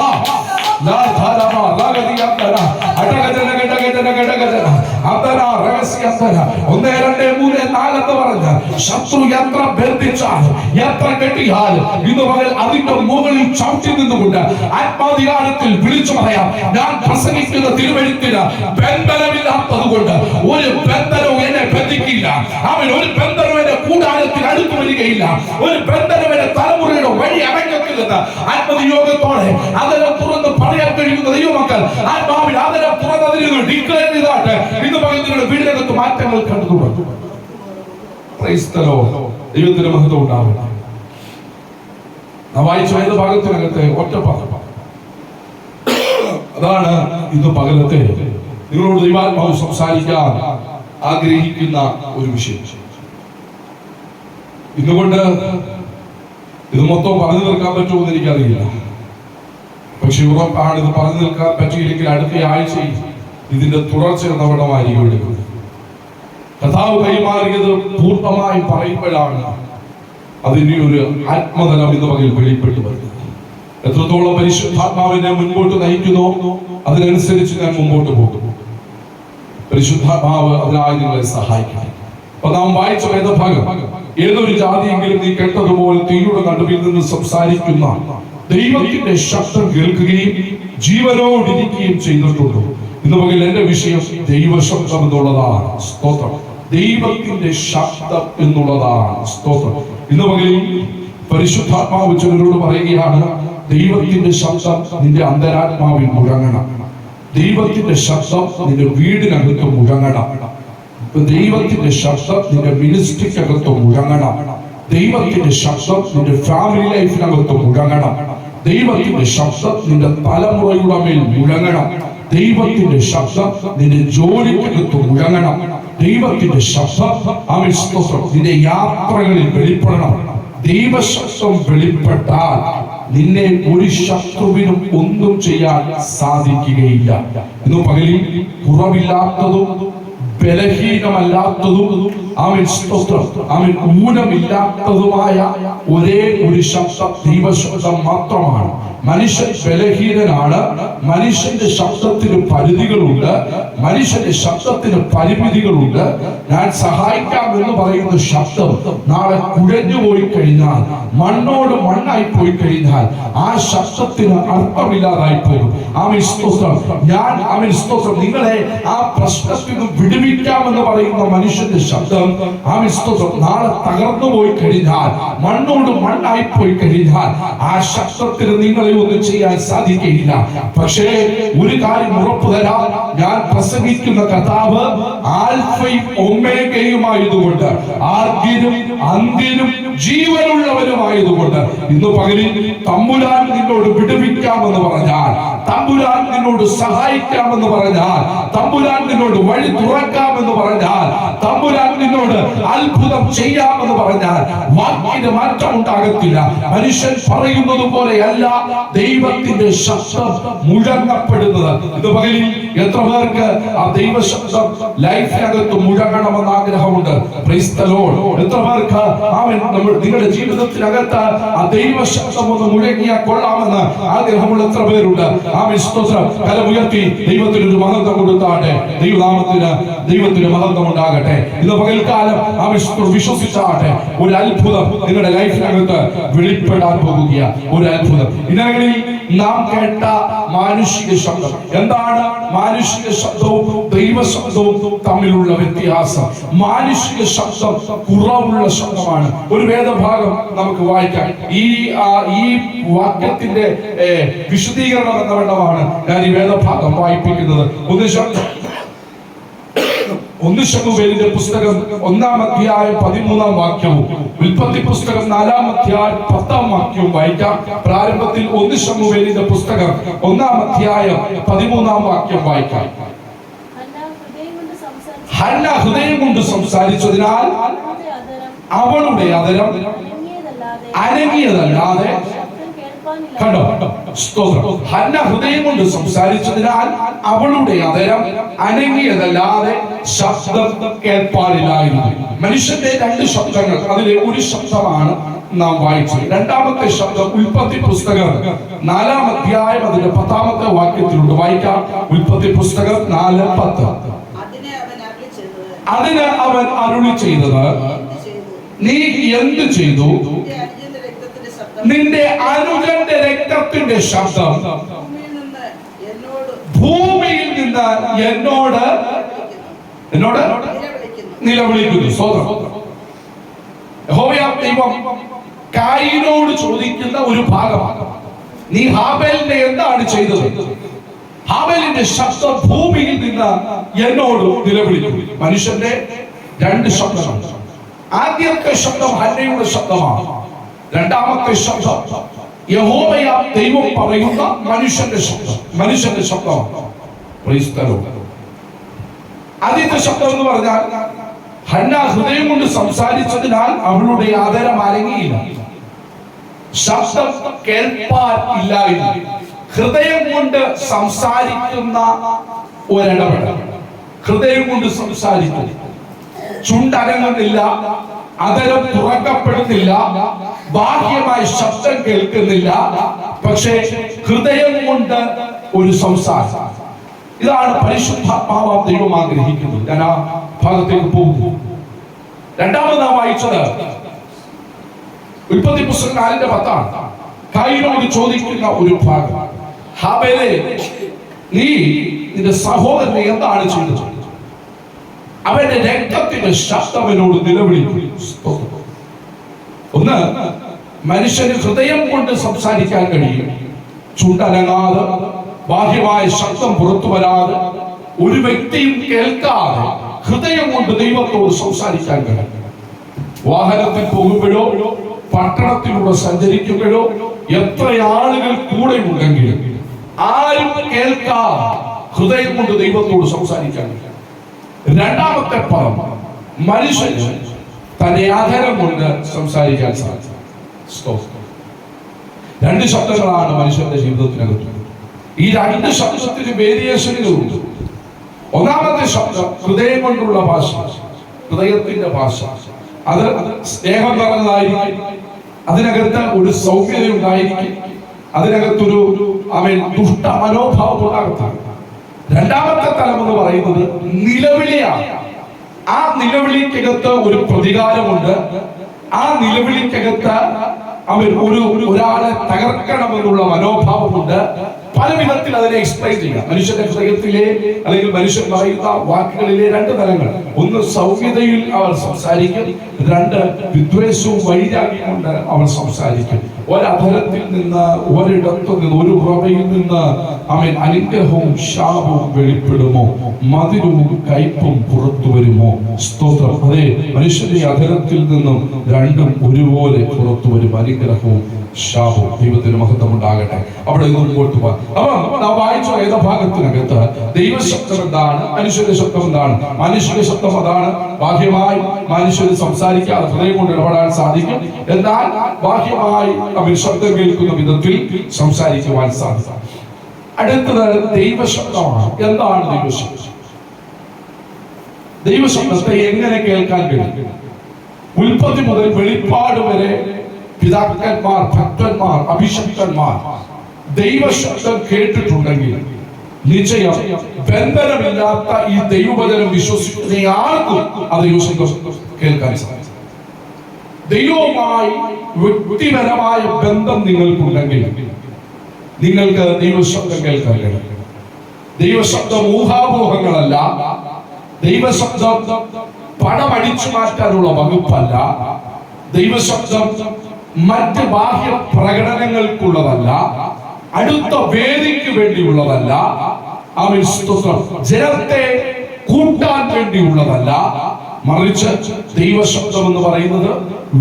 ഒന്ന് രണ്ട് മൂന്ന് നാലെന്ന് പറഞ്ഞ് ശത്രു എത്ര ബന്ധിച്ചാൽ എത്ര കെട്ടിയാൽ ഇന്ന് പകൽ അതിന്റെ മുകളിൽ ചവിട്ടി നിന്നുകൊണ്ട് ആത്മാധികാരത്തിൽ വിളിച്ചു പറയാം, ഞാൻ പ്രസംഗിക്കുന്ന തിരുവെഴുത്തിന് ബന്ധനമില്ലാത്തത് കൊണ്ട് ഒരു ബന്ധനവും എന്നെ ബന്ധിക്കില്ല. അവൻ ഒരു ബന്ധനവും എന്റെ കൂടാരത്തിൽ അടുത്തു വരികയില്ല. ഒരു ബന്ധനം എന്റെ തലമുറയുടെ വഴി അടങ്ങത്തില്ലെന്ന് ആത്മനിയോഗത്തോടെ അതിനെ തുറന്ന് പറയാൻ കഴിയുന്ന ദൈവമക്കൾ ആത്മാവിൽ അതിനെ തുറന്നതിന് ഡിക്ലെയർ ചെയ്താട്ട് ഇന്ന് പകൽ നിങ്ങളുടെ വീടിനകത്ത് മാറ്റങ്ങൾ കണ്ടു തുടങ്ങും. ദൈവത്തിന്റെ മഹത്വം ഉണ്ടാവട്ടെ. വായിച്ച ഏത് ഭാഗത്തിനകത്തെ ഒറ്റ ഭാഗം അതാണ് ഇന്ന് പകലത്തെ നിങ്ങളോട് ദൈവാത്മാവ് സംസാരിക്കാൻ ആഗ്രഹിക്കുന്ന ഒരു വിഷയം. ഇന്നുകൊണ്ട് ഇത് മൊത്തം പറഞ്ഞു തീർക്കാൻ പറ്റുമെന്ന് എനിക്കറിയില്ല. പക്ഷെ ഉറപ്പാണ്, ഇത് പറഞ്ഞു നിൽക്കാൻ പറ്റിയില്ലെങ്കിൽ അടുത്ത ആഴ്ചയിൽ ഇതിന്റെ തുടർച്ച നടപടമായിരിക്കും എടുക്കുന്നത്. കർത്താവ് കൈമാറിയത് പൂർണ്ണമായി പറയുമ്പോഴാണ് അതിന്റെ ഒരു ആത്മതലം ഇന്ന് പകൽ വെളിപ്പെട്ടു വരുന്നത്. എത്രത്തോളം പരിശുദ്ധാത്മാവിനെ മുൻപോട്ട് നയിക്കുന്നോ അതിനനുസരിച്ച് ഞാൻ മുമ്പോട്ട് പോകും. പരിശുദ്ധാത്മാവ് അതിനായി നിങ്ങളെ സഹായിക്കണം. അപ്പൊ നാം വായിച്ച വേദഭാഗം, ഏതൊരു ജാതിയെങ്കിലും നീ കേട്ടതുപോലെ തീയുടെ നടുവിൽ നിന്ന് സംസാരിക്കുന്ന ദൈവത്തിന്റെ ശബ്ദം കേൾക്കുകയും ജീവനോടിരിക്കുകയും ചെയ്തിട്ടുണ്ടോ? ഇന്ന് പകൽ എന്റെ വിഷയം ദൈവശബ്ദം എന്നുള്ളതാണ്. സ്തോത്രം. ദൈവത്തിന്റെ ശബ്ദം എന്നുള്ളതാണ്. സ്തോത്രം. ഇന്ന് പകൽ പരിശുദ്ധാത്മാവ് ചിലരോട് പറയുകയാണ്, ദൈവത്തിന്റെ ശബ്ദം നിന്റെ അന്തരാത്മാവിൽ മുഴങ്ങണം. ദൈവത്തിന്റെ ശബ്ദം നിന്റെ വീടിനകത്ത് മുഴങ്ങണം. ദൈവത്തിന്റെ ശബ്ദം നിന്റെ മിനിസ്ട്രിക്കകത്ത് മുഴങ്ങണം. ദൈവത്തിന്റെ ശബ്ദം നിന്റെ ഫാമിലി ലൈഫിനകത്ത് മുഴങ്ങണം. ദൈവത്തിന്റെ ശബ്ദം നിന്റെ തലമുറയുടെ മേൽ മുഴങ്ങണം. ദൈവത്തിന്റെ ശബ്ദം നിന്റെ ജോലിക്കകത്ത് മുഴങ്ങണം. ദൈവത്തിന്റെ ശബ്ദം നിന്റെ യാത്രകളിൽ വെളിപ്പെടണം. ദൈവശബ്ദം വെളിപ്പെട്ടാൽ നിന്നെ ഒരു ശത്രുവിനും ഒന്നും ചെയ്യാൻ സാധിക്കുകയില്ല. ഇന്ന് പകലിൽ കുറവില്ലാത്തതും ബലഹീനമല്ലാത്തതും ഊനമില്ലാത്തതുമായ ഒരേ ഒരു ശബ്ദം ദൈവശബ്ദം മാത്രമാണ്. മനുഷ്യൻ ബലഹീനനാണ്. മനുഷ്യന്റെ ശബ്ദത്തിന് പരിധികളുണ്ട്. മനുഷ്യന്റെ ശബ്ദത്തിന് പരിമിതികളുണ്ട്. ഞാൻ സഹായിക്കാം എന്ന് പറയുന്ന ശബ്ദം നാളെ കുഴഞ്ഞു പോയി കഴിഞ്ഞാൽ, മണ്ണോട് മണ്ണായി പോയി കഴിഞ്ഞാൽ ആ ശബ്ദത്തിന് അർത്ഥമില്ലാതായി പോകും. നിങ്ങളെ ആ പ്രശ്നത്തിൽ നിന്ന് വിടുവിക്കാമെന്ന് പറയുന്ന മനുഷ്യന്റെ ശബ്ദം നാളെ തകർന്നു പോയി കഴിഞ്ഞാൽ, മണ്ണോട് മണ്ണായി പോയി കഴിഞ്ഞാൽ ആ ശബ്ദത്തിന് നിങ്ങളെ ഒന്നും ചെയ്യാൻ സാധിക്കുകയില്ല. പക്ഷേ ഒരു കാര്യം ഉറപ്പു തരാം, ഞാൻ പ്രസംഗിക്കുന്ന കർത്താവ് ആൽഫയും ഒമേഗയുമായതുകൊണ്ട്, ആദ്യനും അന്ത്യനും ജീവനുള്ളവരുമായതുകൊണ്ട്, ഇന്ന് പകലിൽ തമ്പുരാൻ നിന്നോട് വിടുവിക്കാമെന്ന് പറഞ്ഞാൽ, തമ്പുരാൻ നിന്നോട് സഹായിക്കാമെന്ന് പറഞ്ഞാൽ, തമ്പുരാൻ നിന്നോട് വഴി തുറക്കാമെന്ന് പറഞ്ഞാൽ, തമ്പുരാൻ നിന്നോട് അത്ഭുതം ചെയ്യാമെന്ന് പറഞ്ഞാൽ വാക്കിന് മാറ്റം ഉണ്ടാകത്തില്ല. മനുഷ്യൻ പറയുന്നത് പോലെയല്ല ദൈവത്തിന്റെ ശബ്ദം മുഴങ്ങപ്പെടുന്നത്. ഇത് പകലിൽ എത്ര പേർക്ക് ആ ദൈവശബ്ദം ലൈഫിനകത്ത് മുഴങ്ങണമെന്ന് ആഗ്രഹമുണ്ട്? Praise the Lord. എത്ര പേർക്ക് നിങ്ങളുടെ ജീവിതത്തിനകത്ത് ആ ദൈവശബ്ദം ഒന്ന് മുഴങ്ങിയാൽ കൊള്ളാമെന്ന് ആഗ്രഹമുള്ള എത്ര പേരുണ്ട്? കരമുയർത്തി ദൈവത്തിന് ഒരു മഹത്വം കൊടുത്താട്ടെ. ദൈവത്തിന് മഹത്വം ഉണ്ടാകട്ടെ. ഇന്ന് പകൽക്കാലം വിശ്വസിച്ചാട്ടെ. ഒരു അത്ഭുതം നിങ്ങളുടെ ലൈഫിനകത്ത് വെളിപ്പെടാൻ പോകുക. ഒരു അത്ഭുതം. ഇതിനങ്ങളിൽ നാം കേട്ട മാനുഷിക ശബ്ദം എന്താണ്? മാനുഷിക ശബ്ദവും ദൈവശബ്ദവും തമ്മിലുള്ള വ്യത്യാസം. മാനുഷിക ശബ്ദം കുറവുള്ള ശബ്ദമാണ്. ഒരു വേദഭാഗം നമുക്ക് വായിക്കാം. ഈ വാക്യത്തിന്റെ വിശദീകരണം എന്ന വണ്ണമാണ് ഞാൻ ഈ വേദഭാഗം വായിപ്പിക്കുന്നത്. ഒന്ന് ശമൂവേലിന്റെ പുസ്തകം 1-ാം അധ്യായം 13-ാം വാക്യവും ഉൽപ്പത്തി പുസ്തകം 4-ാം അധ്യായം 10-ാം വാക്യവും വായിക്കാം. പ്രാരംഭത്തിൽ 1 ശമൂവേലിന്റെ പുസ്തകം 1-ാം അധ്യായം 13-ാം വാക്യം വായിക്കാം. ഹന്ന ഹൃദയം കൊണ്ട് സംസാരിച്ചതിനാൽ അവളുടെ അതരം അനങ്ങിയതല്ലാതെ, കണ്ടോ? സ്തോത്രം. ഹന്ന ഹൃദയം കൊണ്ട് സംസാരിച്ചതിനാൽ അവളുടെ അതരം അനങ്ങിയതല്ലാതെ ശബ്ദം കേൾപ്പാനില്ലായിരുന്നു. മനുഷ്യന്റെ 2 ശബ്ദങ്ങൾ, അതിലെ ഒരു ശബ്ദമാണ് നാം വായിച്ചത്. രണ്ടാമത്തെ ശബ്ദം ഉൽപ്പത്തി പുസ്തകം 4-ാം അധ്യായം അതിന്റെ 10-ാമത്തെ വാക്യത്തിലുണ്ട്. വായിക്കാം. ഉൽപ്പത്തി പുസ്തകം 4:10. അതിന് അവൻ അരുളി ചെയ്തത്, നീ എന്ത് ചെയ്തു? നിന്റെ അനുജന്റെ രക്തത്തിന്റെ ശബ്ദം ഭൂമിയിൽ നിന്ന് എന്നോട് നിലവിളിക്കുന്നു. സ്വതന്ത്രം. യഹോവയാം ദൈവം കായീനോട് ചോദിക്കുന്ന ഒരു ഭാഗമാണ്, നീ ഹാബേലിനെ എന്താണ് ചെയ്തത്? ഹാബേലിന്റെ ശബ്ദം ഭൂമിയിൽ നിന്ന് എന്നോട് നിലവിളിക്കുന്നു. മനുഷ്യന്റെ 2 ശബ്ദമാണ്. ആദ്യത്തെ ശബ്ദം ഹന്നയുടെ ശബ്ദമാണ്. രണ്ടാമത്തെ ശബ്ദം യഹോവയാം ദൈവം പറയുന്ന മനുഷ്യന്റെ ശബ്ദമാണ്. Praise the Lord. ആദ്യത്തെ ശബ്ദം എന്ന് പറഞ്ഞാൽ ഹന്ന ഹൃദയം കൊണ്ട് സംസാരിച്ചതിനാൽ അവളുടെ ആദരം അനങ്ങിയില്ല. ശബ്ദം കേൾപ്പാൻ ഇല്ലായിരുന്നു. ഹൃദയം കൊണ്ട് സംസാരിക്കുന്ന ഒരിടപെടൽ. ഹൃദയം കൊണ്ട് സംസാരിക്കുന്നു. ചുണ്ടനങ്ങുന്നില്ല, അതരം തുറക്കപ്പെടുന്നില്ല, ബാഹ്യമായ ശബ്ദം കേൾക്കുന്നില്ല, പക്ഷേ ഹൃദയം കൊണ്ട് ഒരു സംസാരം. ഇതാണ് പരിശുദ്ധാത്മാവാം ദൈവം ആഗ്രഹിക്കുന്നത്. ഞാൻ ആ ഭാഗത്തേക്ക് പോകുന്നു. രണ്ടാമത് നാം വായിച്ചത് ഉൽപ്പത്തി പുസ്തകം 4:10 കയീനോട് ചോദിക്കുന്ന ഒരു ഭാഗം. ഹാബേലേ, നീ നിന്റെ സഹോദരനെ എന്താണ് ചെയ്തത്? അവന്റെ രക്തത്തിന്റെ ശബ്ദം അവനോട് നിലവിളിക്കുന്നു. ഒന്ന്, മനുഷ്യന് ഹൃദയം കൊണ്ട് സംസാരിക്കാൻ കഴിയും. ചുണ്ടനങ്ങാതെ, ബാഹ്യമായ ശബ്ദം പുറത്തു വരാതെ, ഒരു വ്യക്തിയും കേൾക്കാതെ ഹൃദയം കൊണ്ട് ദൈവത്തോട് സംസാരിക്കാൻ കഴിയും. വാഹനത്തിൽ പോകുമ്പോഴോ പട്ടണത്തിലൂടെ സഞ്ചരിക്കുമ്പോഴോ എത്ര ആളുകൾ കൂടെ ഉണ്ടെങ്കിലും ആരും കേൾക്കാതെ ഹൃദയം കൊണ്ട് ദൈവത്തോട് സംസാരിക്കാൻ കഴിയും. രണ്ടാമത്തെ പദം, മനുഷ്യന് തന്റെ ആധാരം കൊണ്ട് സംസാരിക്കാൻ സാധിക്കും. രണ്ട് ശബ്ദങ്ങളാണ് മനുഷ്യന്റെ ജീവിതത്തിനകത്ത്. ഈ രണ്ട് ശബ്ദത്തിന് വേരിയേഷനുകളുണ്ട്. ഒന്നാമത്തെ ശബ്ദം ഹൃദയം കൊണ്ടുള്ള ഭാഷ, ഹൃദയത്തിന്റെ ഭാഷ. അത് സ്നേഹം നിറഞ്ഞതായിരിക്കും, അതിനകത്ത് ഒരു സൗമ്യത ഉണ്ടായിരിക്കും, അതിനകത്തൊരു ദുഷ്ട മനോഭാവം ഉണ്ടാകത്താണ്. രണ്ടാമത്തെ തലം എന്ന് പറയുന്നത് നിലവിളിയാണ്. ആ നിലവിളിക്കകത്ത് ഒരു പ്രതികാരമുണ്ട്. ആ നിലവിളിക്കകത്ത് ഒരാളെ തകർക്കണമെന്നുള്ള മനോഭാവമുണ്ട്. പല വിധത്തിൽ അതിനെ എക്സ്പ്ലെയിൻ ചെയ്യാം. മനുഷ്യന്റെ ഹൃദയത്തിലെ അല്ലെങ്കിൽ മനുഷ്യൻ പറയുന്ന വാക്കുകളിലെ രണ്ട് തലങ്ങൾ. ഒന്ന്, സൗമ്യതയിൽ അവർ സംസാരിക്കും. രണ്ട്, വിദ്വേഷവും വൈരാഗ്യം കൊണ്ട് അവർ സംസാരിക്കും. ഒരധരത്തിൽ നിന്ന്, ഒരിടത്തു നിന്ന്, ഒരു ഉറവയിൽ നിന്ന് അനുഗ്രഹവും ശാപവും വെളിപ്പെടുമോ? മധുരവും കയ്പും പുറത്തു വരുമോ? സ്തോത്രം. അതെ, മനുഷ്യന്റെ അധരത്തിൽ നിന്നും രണ്ടും ഒരുപോലെ പുറത്തു വരും, അനുഗ്രഹവും ശാപവും. ദൈവത്തിന് മഹത്വം ഉണ്ടാകട്ടെ. അവിടെ മുമ്പോട്ട് പോകാം. അപ്പം നാം വായിച്ച വേദഭാഗത്തിനകത്ത് ദൈവശബ്ദം എന്താണ്, മനുഷ്യന്റെ ശബ്ദം എന്താണ്? മനുഷ്യന്റെ ശബ്ദം അതാണ്. ബാഹ്യമായി മനുഷ്യന് സംസാരിക്കാതെ ഹൃദയം കൊണ്ട് ഇടപെടാൻ സാധിക്കും. എന്നാൽ ബാഹ്യമായി അവർ ശബ്ദം കേൾക്കുന്ന വിധത്തിൽ സംസാരിക്കുവാൻ സാധിക്കും. അടുത്തത് ദൈവശബ്ദമാണ്. എന്താണ് ദൈവശബ്ദം? ദൈവശബ്ദത്തെ എങ്ങനെ കേൾക്കാൻ കഴിയും? ഉൽപ്പത്തി മുതൽ വെളിപ്പാട് വരെ പിതാക്കന്മാർ, ഭക്തന്മാർ, അഭിഷക്തന്മാർ ദൈവശബ്ദം കേട്ടിട്ടുണ്ടെങ്കിൽ നിശ്ചയം ബന്ധനമില്ലാത്ത ഈ ദൈവവചനം വിശ്വസിക്കുന്ന ആർക്കും ആ ദൈവശബ്ദം കേൾക്കാൻ സാധിക്കും. ദൈവവുമായി വ്യക്തിപരമായ ബന്ധം നിങ്ങൾക്കുണ്ടെങ്കിൽ നിങ്ങൾക്ക് ദൈവശബ്ദം കേൾക്കാൻ കഴിയും. ദൈവശബ്ദം ഊഹാപോഹങ്ങളല്ല. ദൈവശബ്ദം പണം അടിച്ചു മാറ്റാനുള്ള വകുപ്പല്ല. ദൈവശബ്ദം മറ്റ് ബാഹ്യ പ്രകടനങ്ങൾക്കുള്ളതല്ല. അടുത്ത വേദിക്ക് വേണ്ടിയുള്ളതല്ല. ജനത്തെ കൂട്ടാൻ വേണ്ടിയുള്ളതല്ല. മറിച്ച് ദൈവശബ്ദം എന്ന് പറയുന്നത്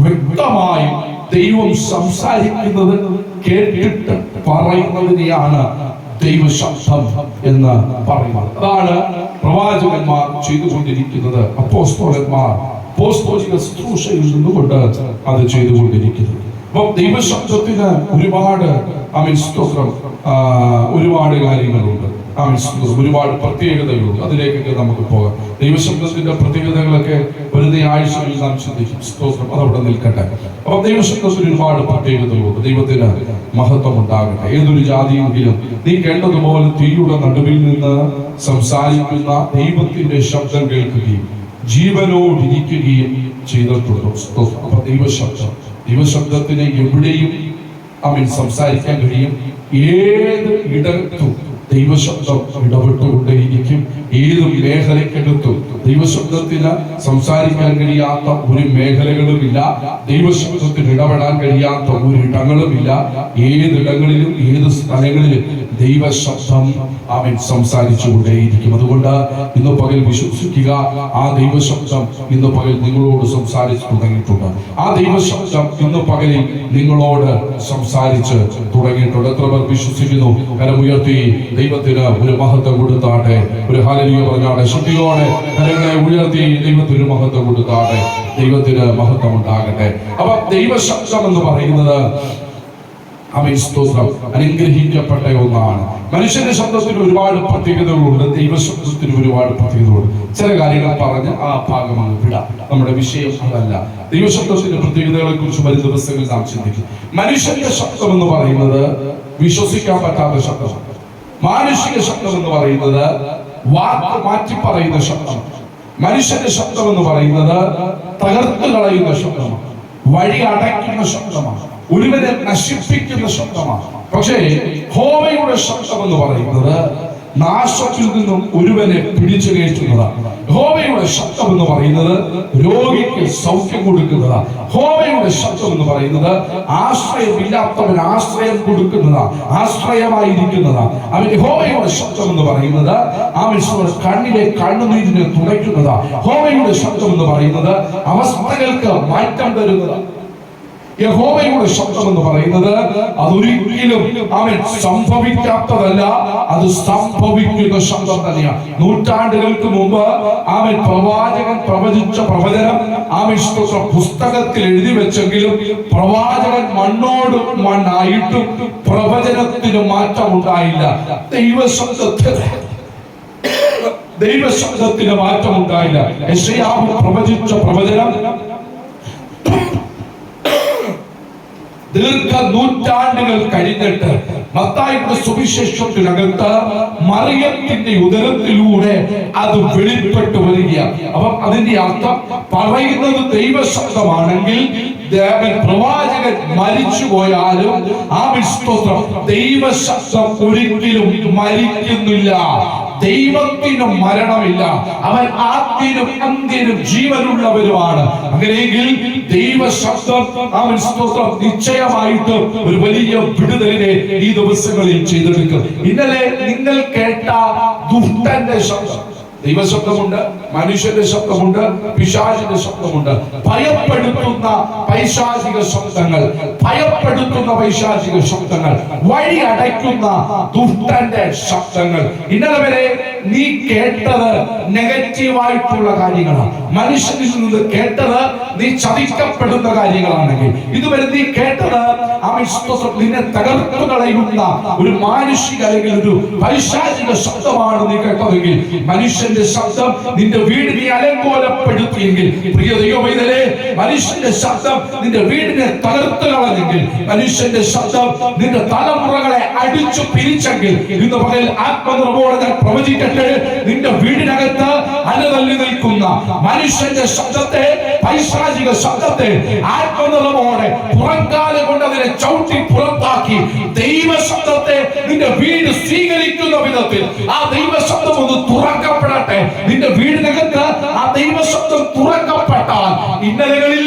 വ്യക്തമായി ദൈവം സംസാരിക്കുന്നത് കേട്ടിട്ട് പറയുന്നതിനെയാണ് ദൈവശബ്ദം എന്ന് പറയുന്നത്. അതാണ് പ്രവാചകന്മാർ ചെയ്തുകൊണ്ടിരിക്കുന്നത്. അപ്പോസ്തലന്മാർ അപ്പോസ്തലിക ശുശ്രൂഷയിൽ നിന്നുകൊണ്ട് അത് ചെയ്തുകൊണ്ടിരിക്കുന്നത്. അപ്പം ദൈവശബ്ദത്തിന് ഒരുപാട് ഒരുപാട് കാര്യങ്ങളുണ്ട്. ഒരുപാട് പ്രത്യേകതകളുണ്ട്. അതിലേക്കൊക്കെ നമുക്ക് പോകാം. ദൈവശബ്ദത്തിന്റെ പ്രത്യേകതകളൊക്കെ വരുന്ന ആഴ്ചകളിൽ നാം ചിന്തിക്കും. സ്തോത്രം. അതവിടെ നിൽക്കട്ടെ. അപ്പൊ ദൈവശബ്ദത്തിന് ഒരുപാട് പ്രത്യേകതകളുണ്ട്. ദൈവത്തിന് മഹത്വം ഉണ്ടാകട്ടെ. ഏതൊരു ജാതിയെങ്കിലും നീ കേട്ടതുപോലെ തീയുടെ നടുവിൽ നിന്ന് സംസാരിക്കുന്ന ദൈവത്തിന്റെ ശബ്ദം കേൾക്കുകയും ജീവനോടിരിക്കുകയും ചെയ്തിട്ടുള്ളൂ. അപ്പൊ ദൈവശബ്ദത്തിന് എവിടെയും സംസാരിക്കാൻ കഴിയും. ഏത് ഇടത്തും ദൈവശബ്ദം ഇടപെട്ടുകൊണ്ടേയിരിക്കും. ഏത് മേഖലയ്ക്കകത്തും ദൈവശബ്ദത്തിന് സംസാരിക്കാൻ കഴിയാത്ത ഒരു മേഖലകളുമില്ല. ദൈവശബ്ദത്തിന് ഇടപെടാൻ കഴിയാത്ത ഒരു ഇടങ്ങളുമില്ല. ഏതിടങ്ങളിലും ഏത് സ്ഥലങ്ങളിലും ദൈവശബ്ദം സംസാരിച്ചു കൊണ്ടേയിരിക്കും. അതുകൊണ്ട് ഇന്ന് പകൽ വിശ്വസിക്കുക, ആ ദൈവശബ്ദം ഇന്ന് പകൽ നിങ്ങളോട് സംസാരിച്ചു തുടങ്ങിയിട്ടുണ്ട്. ആ ദൈവശബ്ദം ഇന്ന് പകലിൽ നിങ്ങളോട് സംസാരിച്ച് തുടങ്ങിയിട്ടുണ്ട്. എത്ര പേർ വിശ്വസിക്കുന്നു? കരമുയർത്തി ദൈവത്തിന് ഒരു മഹത്വം കൊടുത്താട്ടെ. ഒരു ഹല്ലേലൂയ പറഞ്ഞാട്ടെ. ശുദ്ധിയോടെ കരങ്ങളെ ഉയർത്തി ദൈവത്തിന് മഹത്വം കൊടുത്താട്ടെ. ദൈവത്തിന് മഹത്വം ഉണ്ടാകട്ടെ. അപ്പൊ ദൈവശബ്ദം എന്ന് പറയുന്നത് ആമേൻ, സ്തോത്രം. അനുഗ്രഹിക്കപ്പെട്ട ഒന്നാണ്. മനുഷ്യന്റെ ശബ്ദത്തിന് ഒരുപാട് പ്രത്യേകതകളുണ്ട്, ദൈവശബ്ദത്തിന് ഒരുപാട് പ്രത്യേകതകളുണ്ട്. ചില കാര്യങ്ങൾ പറഞ്ഞ് ആ ഭാഗം അങ്ങ് വിടാം, നമ്മുടെ വിഷയം അതല്ല. ദൈവശബ്ദത്തിന്റെ പ്രത്യേകതകളെ കുറിച്ച് വരും ദിവസങ്ങളിൽ നാം ചിന്തിക്കും. മനുഷ്യന്റെ ശബ്ദം എന്ന് പറയുന്നത് വിശ്വസിക്കാൻ പറ്റാത്ത ശബ്ദമാണ്. മാനുഷിക ശബ്ദം എന്ന് പറയുന്നത് വാക്ക് മാറ്റി പറയുന്ന ശബ്ദമാണ്. മനുഷ്യന്റെ ശബ്ദം എന്ന് പറയുന്നത് തകർത്ത് കളയുന്ന ശബ്ദമാണ്, വഴി അടയ്ക്കുന്ന ശബ്ദമാണ്, ഒരുവനെ നശിപ്പിക്കുന്ന ശബ്ദമാണ്. പക്ഷേ യഹോവയുടെ ശബ്ദം എന്ന് പറയുന്നത് നാശത്തിൽ നിന്നും ഒരുവനെ പിടിച്ചു കയറ്റുന്നതാണ്. യഹോവയുടെ ശബ്ദം എന്ന് പറയുന്നത് രോഗിക്ക് സൗഖ്യം കൊടുക്കുന്നതാണ്. യഹോവയുടെ ശബ്ദം എന്ന് പറയുന്നത് ആശ്രയമില്ലാത്തവന് ആശ്രയം കൊടുക്കുന്നതാണ്, ആശ്രയമായിരിക്കുന്നതാണ്. അവൻ യഹോവയുടെ ശബ്ദം എന്ന് പറയുന്നത് കണ്ണിലെ കണ്ണുനീരിനെ തുടയ്ക്കുന്നതാണ്. യഹോവയുടെ ശബ്ദം എന്ന് പറയുന്നത് അവസ്ഥകൾക്ക് മാറ്റം തരുന്നതാണ്. യഹോവയുടെ ശബ്ദം എന്ന് പറയുന്നത് അതൊരിക്കലും അവൻ സംഭവിക്കാത്തതല്ല, അത് സംഭവിക്കുന്ന ശബ്ദം തന്നെയാണ്. നൂറ്റാണ്ടുകൾക്ക് മുമ്പ് അവൻ പ്രവാചകൻ പ്രവചിച്ച പ്രവചനം പുസ്തകത്തിൽ എഴുതി വെച്ചെങ്കിലും പ്രവാചകൻ മണ്ണോട് മണ്ണായിട്ടും പ്രവചനത്തിന് മാറ്റം ഉണ്ടായില്ല. ദൈവശബ്ദത്തിന് മാറ്റം ഉണ്ടായില്ല. യെശയ്യാവ് പ്രവചിച്ച പ്രവചനം ദീർഘ നൂറ്റാണ്ടുകൾ കഴിഞ്ഞിട്ട് മത്തായിയുടെ സുവിശേഷത്തിനകത്ത് മറിയത്തിന്റെ ഉദരത്തിലൂടെ അത് വെളിപ്പെട്ടു വരികയാണ്. അപ്പം അതിന്റെ അർത്ഥം പറയുന്നത് ദൈവശബ്ദമാണെങ്കിൽ പ്രവാചകൻ മരിച്ചു പോയാലും ആ സ്തോത്രം ദൈവശബ്ദം ഒരിക്കലും മരിക്കുന്നില്ല. ദൈവത്തിനും മരണമില്ല, അവൻ ആദ്യനും അന്ത്യനും ജീവനുള്ളവരുമാണ്. അങ്ങനെയെങ്കിൽ ദൈവശബ്ദം അവൻ സ്തോത്രം നിശ്ചയമായിട്ട് ഒരു വലിയ വിടുതലിനെ ഈ ദിവസങ്ങളിൽ ചെയ്തെടുക്കും. ഇന്നലെ നിങ്ങൾ കേട്ട ദുഷ്ടന്റെ ശബ്ദം, ദൈവശബ്ദമുണ്ട്, മനുഷ്യന്റെ ശബ്ദമുണ്ട്, പിശാചിന്റെ ശബ്ദമുണ്ട്. ഭയപ്പെടുത്തുന്ന പൈശാചിക ശബ്ദങ്ങൾ, ഭയപ്പെടുത്തുന്ന പൈശാചിക ശബ്ദങ്ങൾ, വഴി അടയ്ക്കുന്ന ദുഷ്ടന്റെ ശബ്ദങ്ങൾ. ഇന്നലെ വരെ നീ കേട്ടത് നെഗറ്റീവായിട്ടുള്ള കാര്യങ്ങളാണ്. മനുഷ്യനിൽ നിന്ന് കേട്ടത് നീ ചതിക്കപ്പെടുന്ന കാര്യങ്ങളാണെങ്കിൽ, ഇതുവരെ നീ കേട്ടത് നിന്നെ തകർത്തു കളയുന്ന ഒരു മാനുഷിക അല്ലെങ്കിൽ ഒരു പൈശാചിക ശബ്ദമാണ് നീ കേട്ടതെങ്കിൽ, മനുഷ്യന്റെ ശബ്ദം നിന്റെ വീടിനെ അലങ്കോലപ്പെടുത്തിയെങ്കിൽ, പ്രിയ ദൈവമൈതലേ, മനുഷ്യന്റെ ശബ്ദം നിന്റെ വീടിനെ തകർത്തു കളഞ്ഞെങ്കിൽ, മനുഷ്യന്റെ ശബ്ദം നിന്റെ തലമുറകളെ അടിച്ചു പിരിച്ചെങ്കിൽ, ഇന്ന് പകൽ ആത്മനിർഭോടെ ഞാൻ പ്രവചിക്കട്ടെ, നിന്റെ വീടിനകത്ത് അലതല്ലി നിൽക്കുന്ന മനുഷ്യന്റെ ശബ്ദത്തെ, പൈശാചിക ശബ്ദത്തെ ആത്മനിർഭോടെ പുറംകാലം കൊണ്ട് അതിനെ ചവിട്ടി പുറത്താക്കി ദൈവശബ്ദത്തെ നിന്റെ വീട് സ്വീകരിക്കുന്ന വിധത്തിൽ ആ ദൈവശബ്ദം ഒന്ന് തുറക്കപ്പെടട്ടെ. നിന്റെ വീടിനകത്ത് ആ ദൈവശബ്ദം തുറക്കപ്പെട്ടാൽ ഇന്നലകളിൽ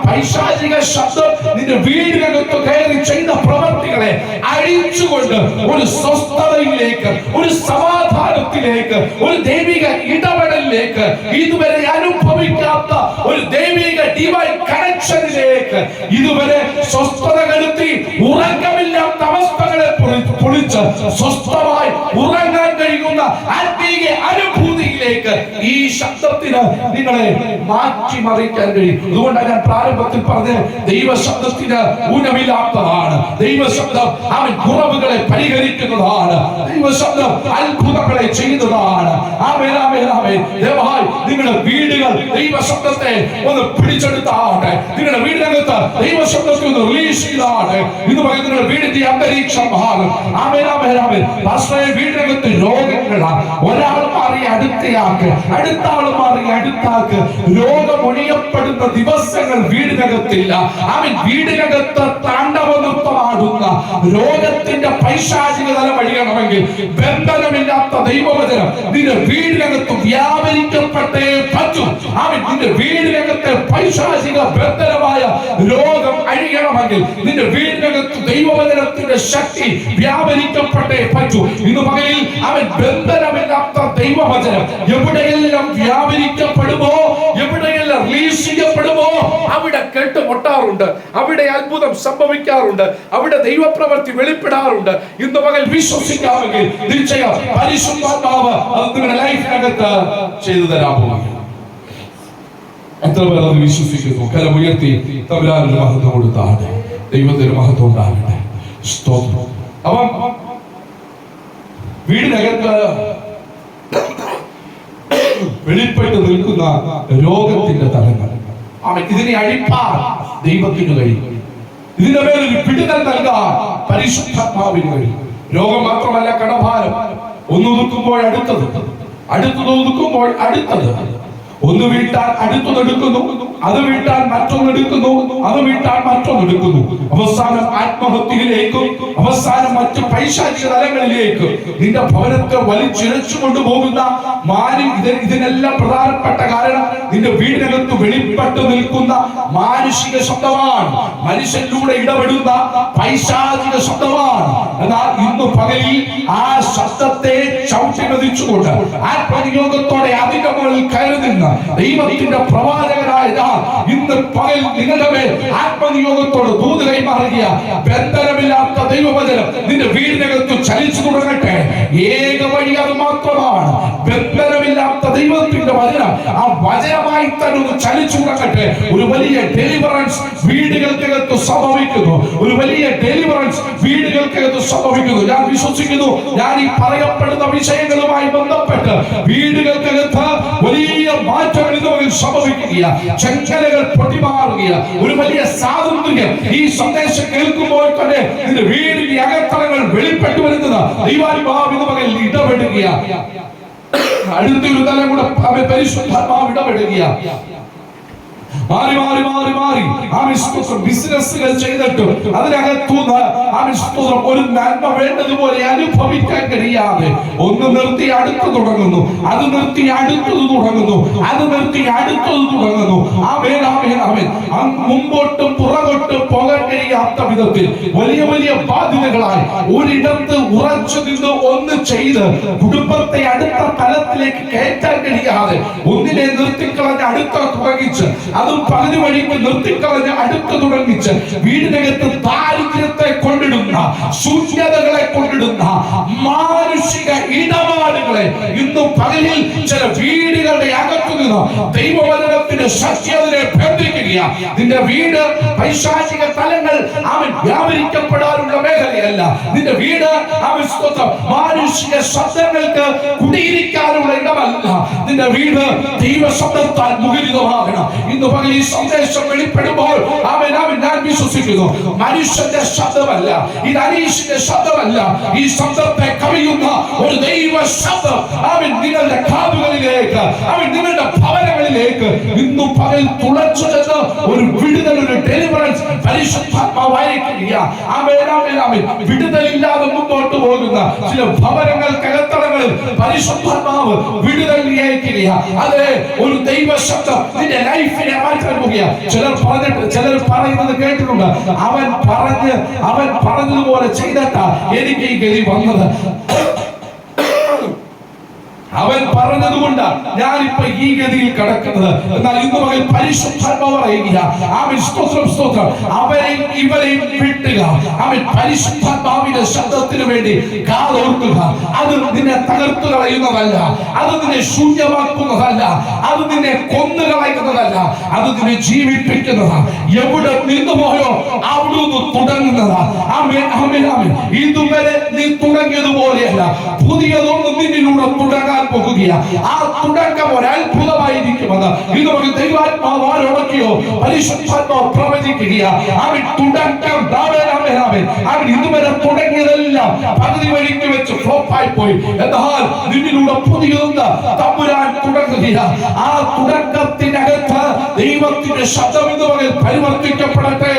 പൈശാചിക ശബ്ദം നിന്റെ വീടിനകത്ത് കയറി ചെയ്ത പ്രവർത്തികളെ അഴിച്ചുകൊണ്ട് ഒരു സ്വസ്ഥതയിലേക്ക്, ഒരു സമാധാനത്തിലേക്ക്, ഒരു ദൈവിക ഇടപെടലിലേക്ക്, ഇതുവരെ അനുഭവിക്കാത്ത ഒരു ദൈവിക ഡിവൈൻ കണക്ഷനിലേക്ക്, ഇതുവരെ സ്വസ്ഥത കരുത്തി ഉറക്കമില്ലാത്ത അവസ്ഥകളെ പൊളിച്ച് സ്വസ്ഥമായി ഉറങ്ങാൻ കഴിയുന്ന ആത്മീയ അനുഭൂതിയിലേക്ക് ഈ ശബ്ദത്തിന് നിങ്ങളെ മാറ്റിമറിക്കാൻ കഴിയും. അതുകൊണ്ടാണ് ഞാൻ പ്രാരംഭത്തിൽ പറഞ്ഞത്, ദൈവശബ്ദത്തിന് ഊനമില്ലാത്തതാണ്. ദൈവശബ്ദം അവൻ കുറവുകളെ പരിഹരിക്കുന്നതാണ്. ദൈവശബ്ദം അത്ഭുതങ്ങളെ ചെയ്യുന്നതാണ്. ദയവായി നിങ്ങളുടെ വീടുകൾ ദൈവശബ്ദത്തെ ഒന്ന് പിടിച്ചെടുത്താട്ടെ. നിങ്ങളുടെ വീടിനകത്ത് ദൈവശബ്ദത്തെ ഒന്ന് റിലീസ് ചെയ്താണ്. ഇന്ന് പറയുന്ന നിങ്ങളുടെ വീടിന്റെ അന്തരീക്ഷം മാറും. വീടിനകത്ത് രോഗങ്ങളാണ്. ഒരാൾ മാറി അടുത്തയാൾക്ക്, അടുത്ത ആൾ മാറി അടുത്താക്ക്. രോഗമൊഴിയപ്പെടുന്ന ദിവസങ്ങൾ വീടിനകത്തില്ല. അവൻ വീടിനകത്ത് താണ്ഡവനൃത്തമാടുന്ന രോഗത്തിന്റെ പൈശാചിക തല വഴിയണമെങ്കിൽ ബന്ധനമില്ലാത്ത ദൈവവചനം നിന്റെ വീടിനകത്ത് വ്യാപരിക്കപ്പെട്ടേ പറ്റും. അവൻ നിന്റെ വീടിനകത്തെ പൈശാചിക ബന്ധനമായ രോഗം അഴിയണമെങ്കിൽ നിന്റെ വീടിനകത്ത് ദൈവവചനത്തിന്റെ ശക്തി വ്യാപരിക്കപ്പെട്ടേ പറ്റൂ. ഇന്ന് പകലിൽ അവൻ ബന്ധനമില്ലാത്ത ദൈവവചനം എവിടെയെല്ലാം വ്യാപരിക്കപ്പെടുമോ, എവിടെയെല്ലാം റിലീസ് ചെയ്യപ്പെടുമോ, അവിടെ കേട്ടുമുട്ടാറുണ്ട്, അവിടെ അത്ഭുതം സംഭവിക്കാറുണ്ട്, അവിടെ ദൈവപ്രവൃത്തി വെളിപ്പെടാറുണ്ട്. ഇന്ന് പകൽ വിശ്വസിക്കാമെങ്കിൽ നിശ്ചയം പരിശുദ്ധാത്മാവ് അത് നിങ്ങളുടെ ലൈഫിനകത്ത് ചെയ്തു തരാൻ പോകുന്നു. എത്ര പേർ അത് വിശ്വസിക്കുന്നു? കരമുയർത്തി തമ്പുരാന്റെ മഹത്വം കൊടുത്താട്ടെ. ദൈവത്തിന്റെ മഹത്വം ഉണ്ടാകട്ടെ. സ്തോത്രം. അവൻ വീടിനകത്ത് വെളിപ്പെട്ട് നിൽക്കുന്ന രോഗത്തിന്റെ തലങ്ങൾ, അവൻ ഇതിനെ അഴിപ്പാൻ ദൈവത്തിന് കഴിയും. ഇതിന്റെ മേലൊരു വിടുതൽ നൽകാൻ പരിശുദ്ധാത്മാവിന് കഴിയും. രോഗം മാത്രമല്ല, കടഭാരം. ഒന്നൊതുക്കുമ്പോൾ അടുത്തത്, അടുത്തത് ഒതുക്കുമ്പോൾ അടുത്തത്. ഒന്ന് വീട്ടാൻ അടുത്തതെടുക്കുന്നു, അത് വീട്ടാൻ മറ്റൊന്നെടുക്കുന്നു, അത് വീട്ടാൻ മറ്റൊന്നെടുക്കുന്നു. അവസാനം ആത്മഹത്യയിലേക്കും അവസാനം മറ്റു പൈശാചിക തലങ്ങളിലേക്ക് നിന്റെ ഭവനത്തെ വലിച്ചിഴച്ചു കൊണ്ടുപോകുന്ന ഇതിനെല്ലാം പ്രധാനപ്പെട്ട കാരണം നിന്റെ വീടിനകത്ത് വെളിപ്പെട്ട് നിൽക്കുന്ന മാനുഷിക ശബ്ദമാണ്, മനുഷ്യനിലൂടെ ഇടപെടുന്ന പൈശാചിക ശബ്ദമാണ്. എന്നാൽ ഇന്ന് പകലിൽ ആ ശബ്ദത്തെ ചവിട്ടി മെതിച്ചുകൊണ്ട് ആത്മനിയോഗത്തോടെ അതിന്റെ മുകളിൽ കയറി നിന്ന് ദൈവത്തിന്റെ പ്രവാചകനായ ഇന്ന് പകൽ നിങ്ങളുടെ മേൽ ആത്മനിയോഗത്തോട് ദൂത് കൈമാറുക. ബന്ധനമില്ലാത്ത ദൈവവചനം നിന്റെ വീടിനകത്ത് ചലിച്ചു തുടങ്ങട്ടെ. ഏക വഴി അത് മാത്രമാണ്. ബന്ധനമില്ലാത്ത ദൈവത്തിന്റെ വചനം ആ വചനമായി തന്നെ ഒന്ന് ചലിച്ചു തുടങ്ങട്ടെ. ഒരു വലിയ ഡെലിവറൻസ് വീടുകൾക്കകത്ത് സംഭവിക്കുന്നു. ഒരു വലിയ ഡെലിവറൻസ് വീടുകൾക്കകത്ത് സംഭവിക്കുന്നു. ഞാൻ വിശ്വസിക്കുന്നു, ഞാൻ ഈ പറയപ്പെടുന്ന വിഷയങ്ങളുമായി ബന്ധപ്പെട്ട് വീടുകൾക്കകത്ത് വലിയ മാറ്റങ്ങൾ ഇതുവരെ സംഭവിക്കുക. ചങ്ങലകൾ പൊട്ടിമാറുക. ഒരു വലിയ സ്വാതന്ത്ര്യം ഈ സന്ദേശം കേൾക്കുമ്പോൾ തന്നെ ഇതിന്റെ വീടിന്റെ അകത്തളങ്ങൾ വെളിപ്പെട്ടു വരുന്നത് ദൈവാത്മാവ് ഇതുവരെ ഇടപെടുക. അടുത്തൊരു തലം കൂടെ പരിശുദ്ധാത്മാവ് ഇടപെടുക. മാറി മാറി മാറി മാറി ബിസിനസ്സുകൾ ചെയ്തിട്ട് അതിനകത്തുനിന്ന് ഒരു നന്മ വേണ്ടതുപോലെ അനുഭവിക്കാൻ കഴിയാതെ ഒന്ന് നിർത്തി അടുത്ത് തുടങ്ങുന്നു, അത് നിർത്തി അടുത്തത് തുടങ്ങുന്നു, അത് നിർത്തി അടുത്തത് തുടങ്ങുന്നു. മുമ്പോട്ടും പുറകോട്ടും പോകാൻ കഴിയാത്ത വിധത്തിൽ വലിയ വലിയ ബാധ്യതകളായി ഒരിടത്ത് ഉറച്ചു നിന്ന് ഒന്ന് ചെയ്ത് കുടുംബത്തെ അടുത്ത തലത്തിലേക്ക് കയറ്റാൻ കഴിയാതെ ഒന്നിനെ നിർത്തിക്കളഞ്ഞ് അടുത്ത തുടങ്ങിച്ച് അതും പകുതി വഴിക്ക് നിർത്തിക്കളഞ്ഞ് അടുത്ത് തുടങ്ങിച്ച് വീടിനകത്ത് ദാരിദ്ര്യത്തെ കൊണ്ടിടുന്ന, ശൂന്യതകളെ കൊണ്ടിടുന്ന മാനുഷിക ഇടപാടുകളെ ഇന്നും പകലിൽ ചില വീടുകളുടെ അകത്തു നിന്ന് ദൈവവചനത്തിന്റെ ശക്തിയെ ബന്ധിക്കുക. നിന്റെ വീട് പൈശാചിക തലങ്ങൾ വ്യാപരിക്കപ്പെടാനുള്ള മേഖലയല്ല. നിന്റെ വീട് മാനുഷിക ശബ്ദങ്ങൾക്ക് കുടിയിരിക്കാനുള്ള ഇടമല്ല. നിന്റെ വീട് ദൈവ ശബ്ദത്താൽ മുഖരിതമാകണം. ഇന്ന് പകൽ ഈ സന്ദേശം വെളിപ്പെടുമ്പോൾ ഞാൻ വിശ്വസിക്കുന്നു, മനുഷ്യന്റെ ശബ്ദമല്ല, ഇത് അനീഷിന്റെ ശബ്ദമല്ല, ഈ ശബ്ദത്തെ കവിയുന്ന ഒരു ദൈവ ശബ്ദം നിങ്ങളുടെ കാതുകളിലേക്ക്, നിങ്ങളുടെ ഭവനങ്ങളിലേക്ക് ഇന്നും പകൽ തുളച്ചു ചെന്ന് ഒരു വിടുതൽ, ഒരു ഡെലിവറൻസ് പരിശുദ്ധാത്മാവായിരിക്കുക. വിടുതലില്ലാതെ മുന്നോട്ട് പോകുന്ന ചില ഭവനങ്ങൾക്കകത്തളങ്ങളിൽ പരിശുദ്ധാത്മാവ് വിടുതൽ അയക്കുക. അതെ, ഒരു ദൈവ ശബ്ദം നിന്റെ ലൈഫിനെ മാറ്റാൻ പോകുക. ചിലർ പറയുന്നത് കേട്ടിട്ടുണ്ട്, അവൻ പറഞ്ഞതുപോലെ ചെയ്തിട്ടാ എനിക്ക് ഈ ഗതി വന്നത്, അവൻ പറഞ്ഞതുകൊണ്ട് ഞാനിപ്പോ ഈ ഗതിയിൽ കിടക്കുന്നത്. എന്നാൽ ഇന്ന് മകൻ പരിശുദ്ധാത്മാവ് പറയുക, സ്തോത്രം, അവരെയും ഇവരെയും വിട്ടുക. അവൻ പരിശുദ്ധാത്മാവിന്റെ ശബ്ദത്തിന് വേണ്ടി കാതോർക്കുക. അത് നിന്നെ തകർത്തു കളയുന്നതല്ല, അത് നിന്നെ ശൂന്യമാക്കുന്നതല്ല, അത് നിന്നെ കൊന്നു കളയുന്നതല്ല, അത് നിന്നെ ജീവിപ്പിക്കുന്നതാണ്. എവിടെ നിന്നുപോയോ അവിടുന്ന് തുടങ്ങുന്നതാ. ഇതുവരെ നീ തുടങ്ങിയതുപോലെയല്ല, പുതിയതൊന്നും നിന്നിലൂടെ തുടങ്ങാൻ പോകുകയാണ്. ആ തുടക്കം ഒരു അത്ഭുതമായിരിക്കുമെന്ന് ഇതുവരെ ദൈവാത്മാവ് ആരോടൊക്കെയോ പരിശുദ്ധാത്മാവ് പ്രവചിക്കുക. അവൻ തുടക്കം അവൻ ഇതുവരെ തുടങ്ങിയതെല്ലാം പകുതി വഴിക്ക് വെച്ച് ഫ്ലോപ്പായി പോയി. എന്നാൽ നിന്നിലൂടെ പുതിയതൊന്ന് തമ്പുരാൻ തുടങ്ങുകയാണ്. ആ തുടക്കത്തിനകത്ത് ദൈവത്തിന്റെ ശബ്ദം ഇതുവരെ പരിവർത്തിക്കപ്പെടട്ടെ.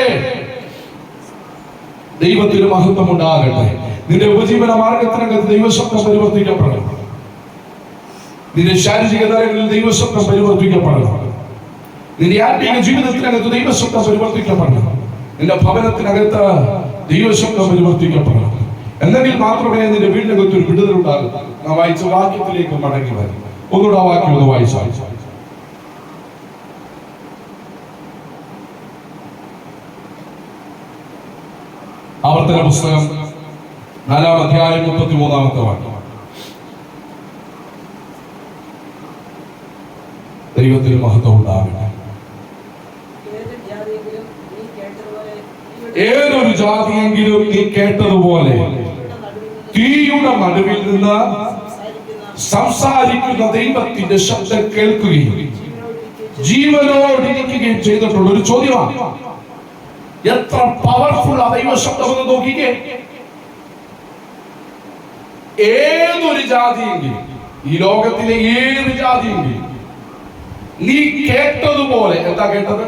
ദൈവത്തിന് മഹത്വം ഉണ്ടാകട്ടെ. നിന്റെ ഉപജീവന മാർഗത്തിനകത്ത് ദൈവശബ്ദം പരിവർത്തിക്കപ്പെടണം. നിന്റെ ശാരീരിക തലങ്ങളിൽ ദൈവശബ്ദം പരിവർത്തിക്കപ്പെടണം. നിന്റെ ആത്മീയ ജീവിതത്തിനകത്ത് ദൈവശബ്ദം പരിവർത്തിക്കപ്പെടണം. നിന്റെ ഭവനത്തിനകത്ത് ദൈവശബ്ദം പരിവർത്തിക്കപ്പെടണം. എന്നെങ്കിൽ മാത്രമേ നിന്റെ വീടിനകത്ത് ഒരു വിടുതൽ ഉണ്ടാകൂ. നാം വായിച്ച വാക്യത്തിലേക്ക് മടങ്ങി വരും. ഒന്നുകൂടെ ആ വാക്യം ഒന്ന് വായിച്ചു. ആവർത്തന പുസ്തകം 4-ാം അധ്യായം 33-ാമത്തെ വാക്യം. ദൈവത്തിന് മഹത്വം ഉണ്ടാകട്ടെ. ഏതൊരു ജാതിയെങ്കിലും നീ കേട്ടതുപോലെ തീയുടെ നടുവിൽ നിന്ന് സംസാരിക്കുന്ന ദൈവത്തിന്റെ ശബ്ദം കേൾക്കുകയും ജീവനോടിരിക്കുകയും ചെയ്തിട്ടുള്ള ഒരു ചോദ്യമാണ്. എത്ര പവർഫുൾ ആ ദൈവ ശബ്ദം എന്ന് നോക്കിക്കേ. ഏതൊരു ജാതിയെങ്കിലും, ഈ ലോകത്തിലെ ഏത് ജാതിയെങ്കിലും നീ കേട്ടതുപോലെ, എന്താ കേട്ടത്?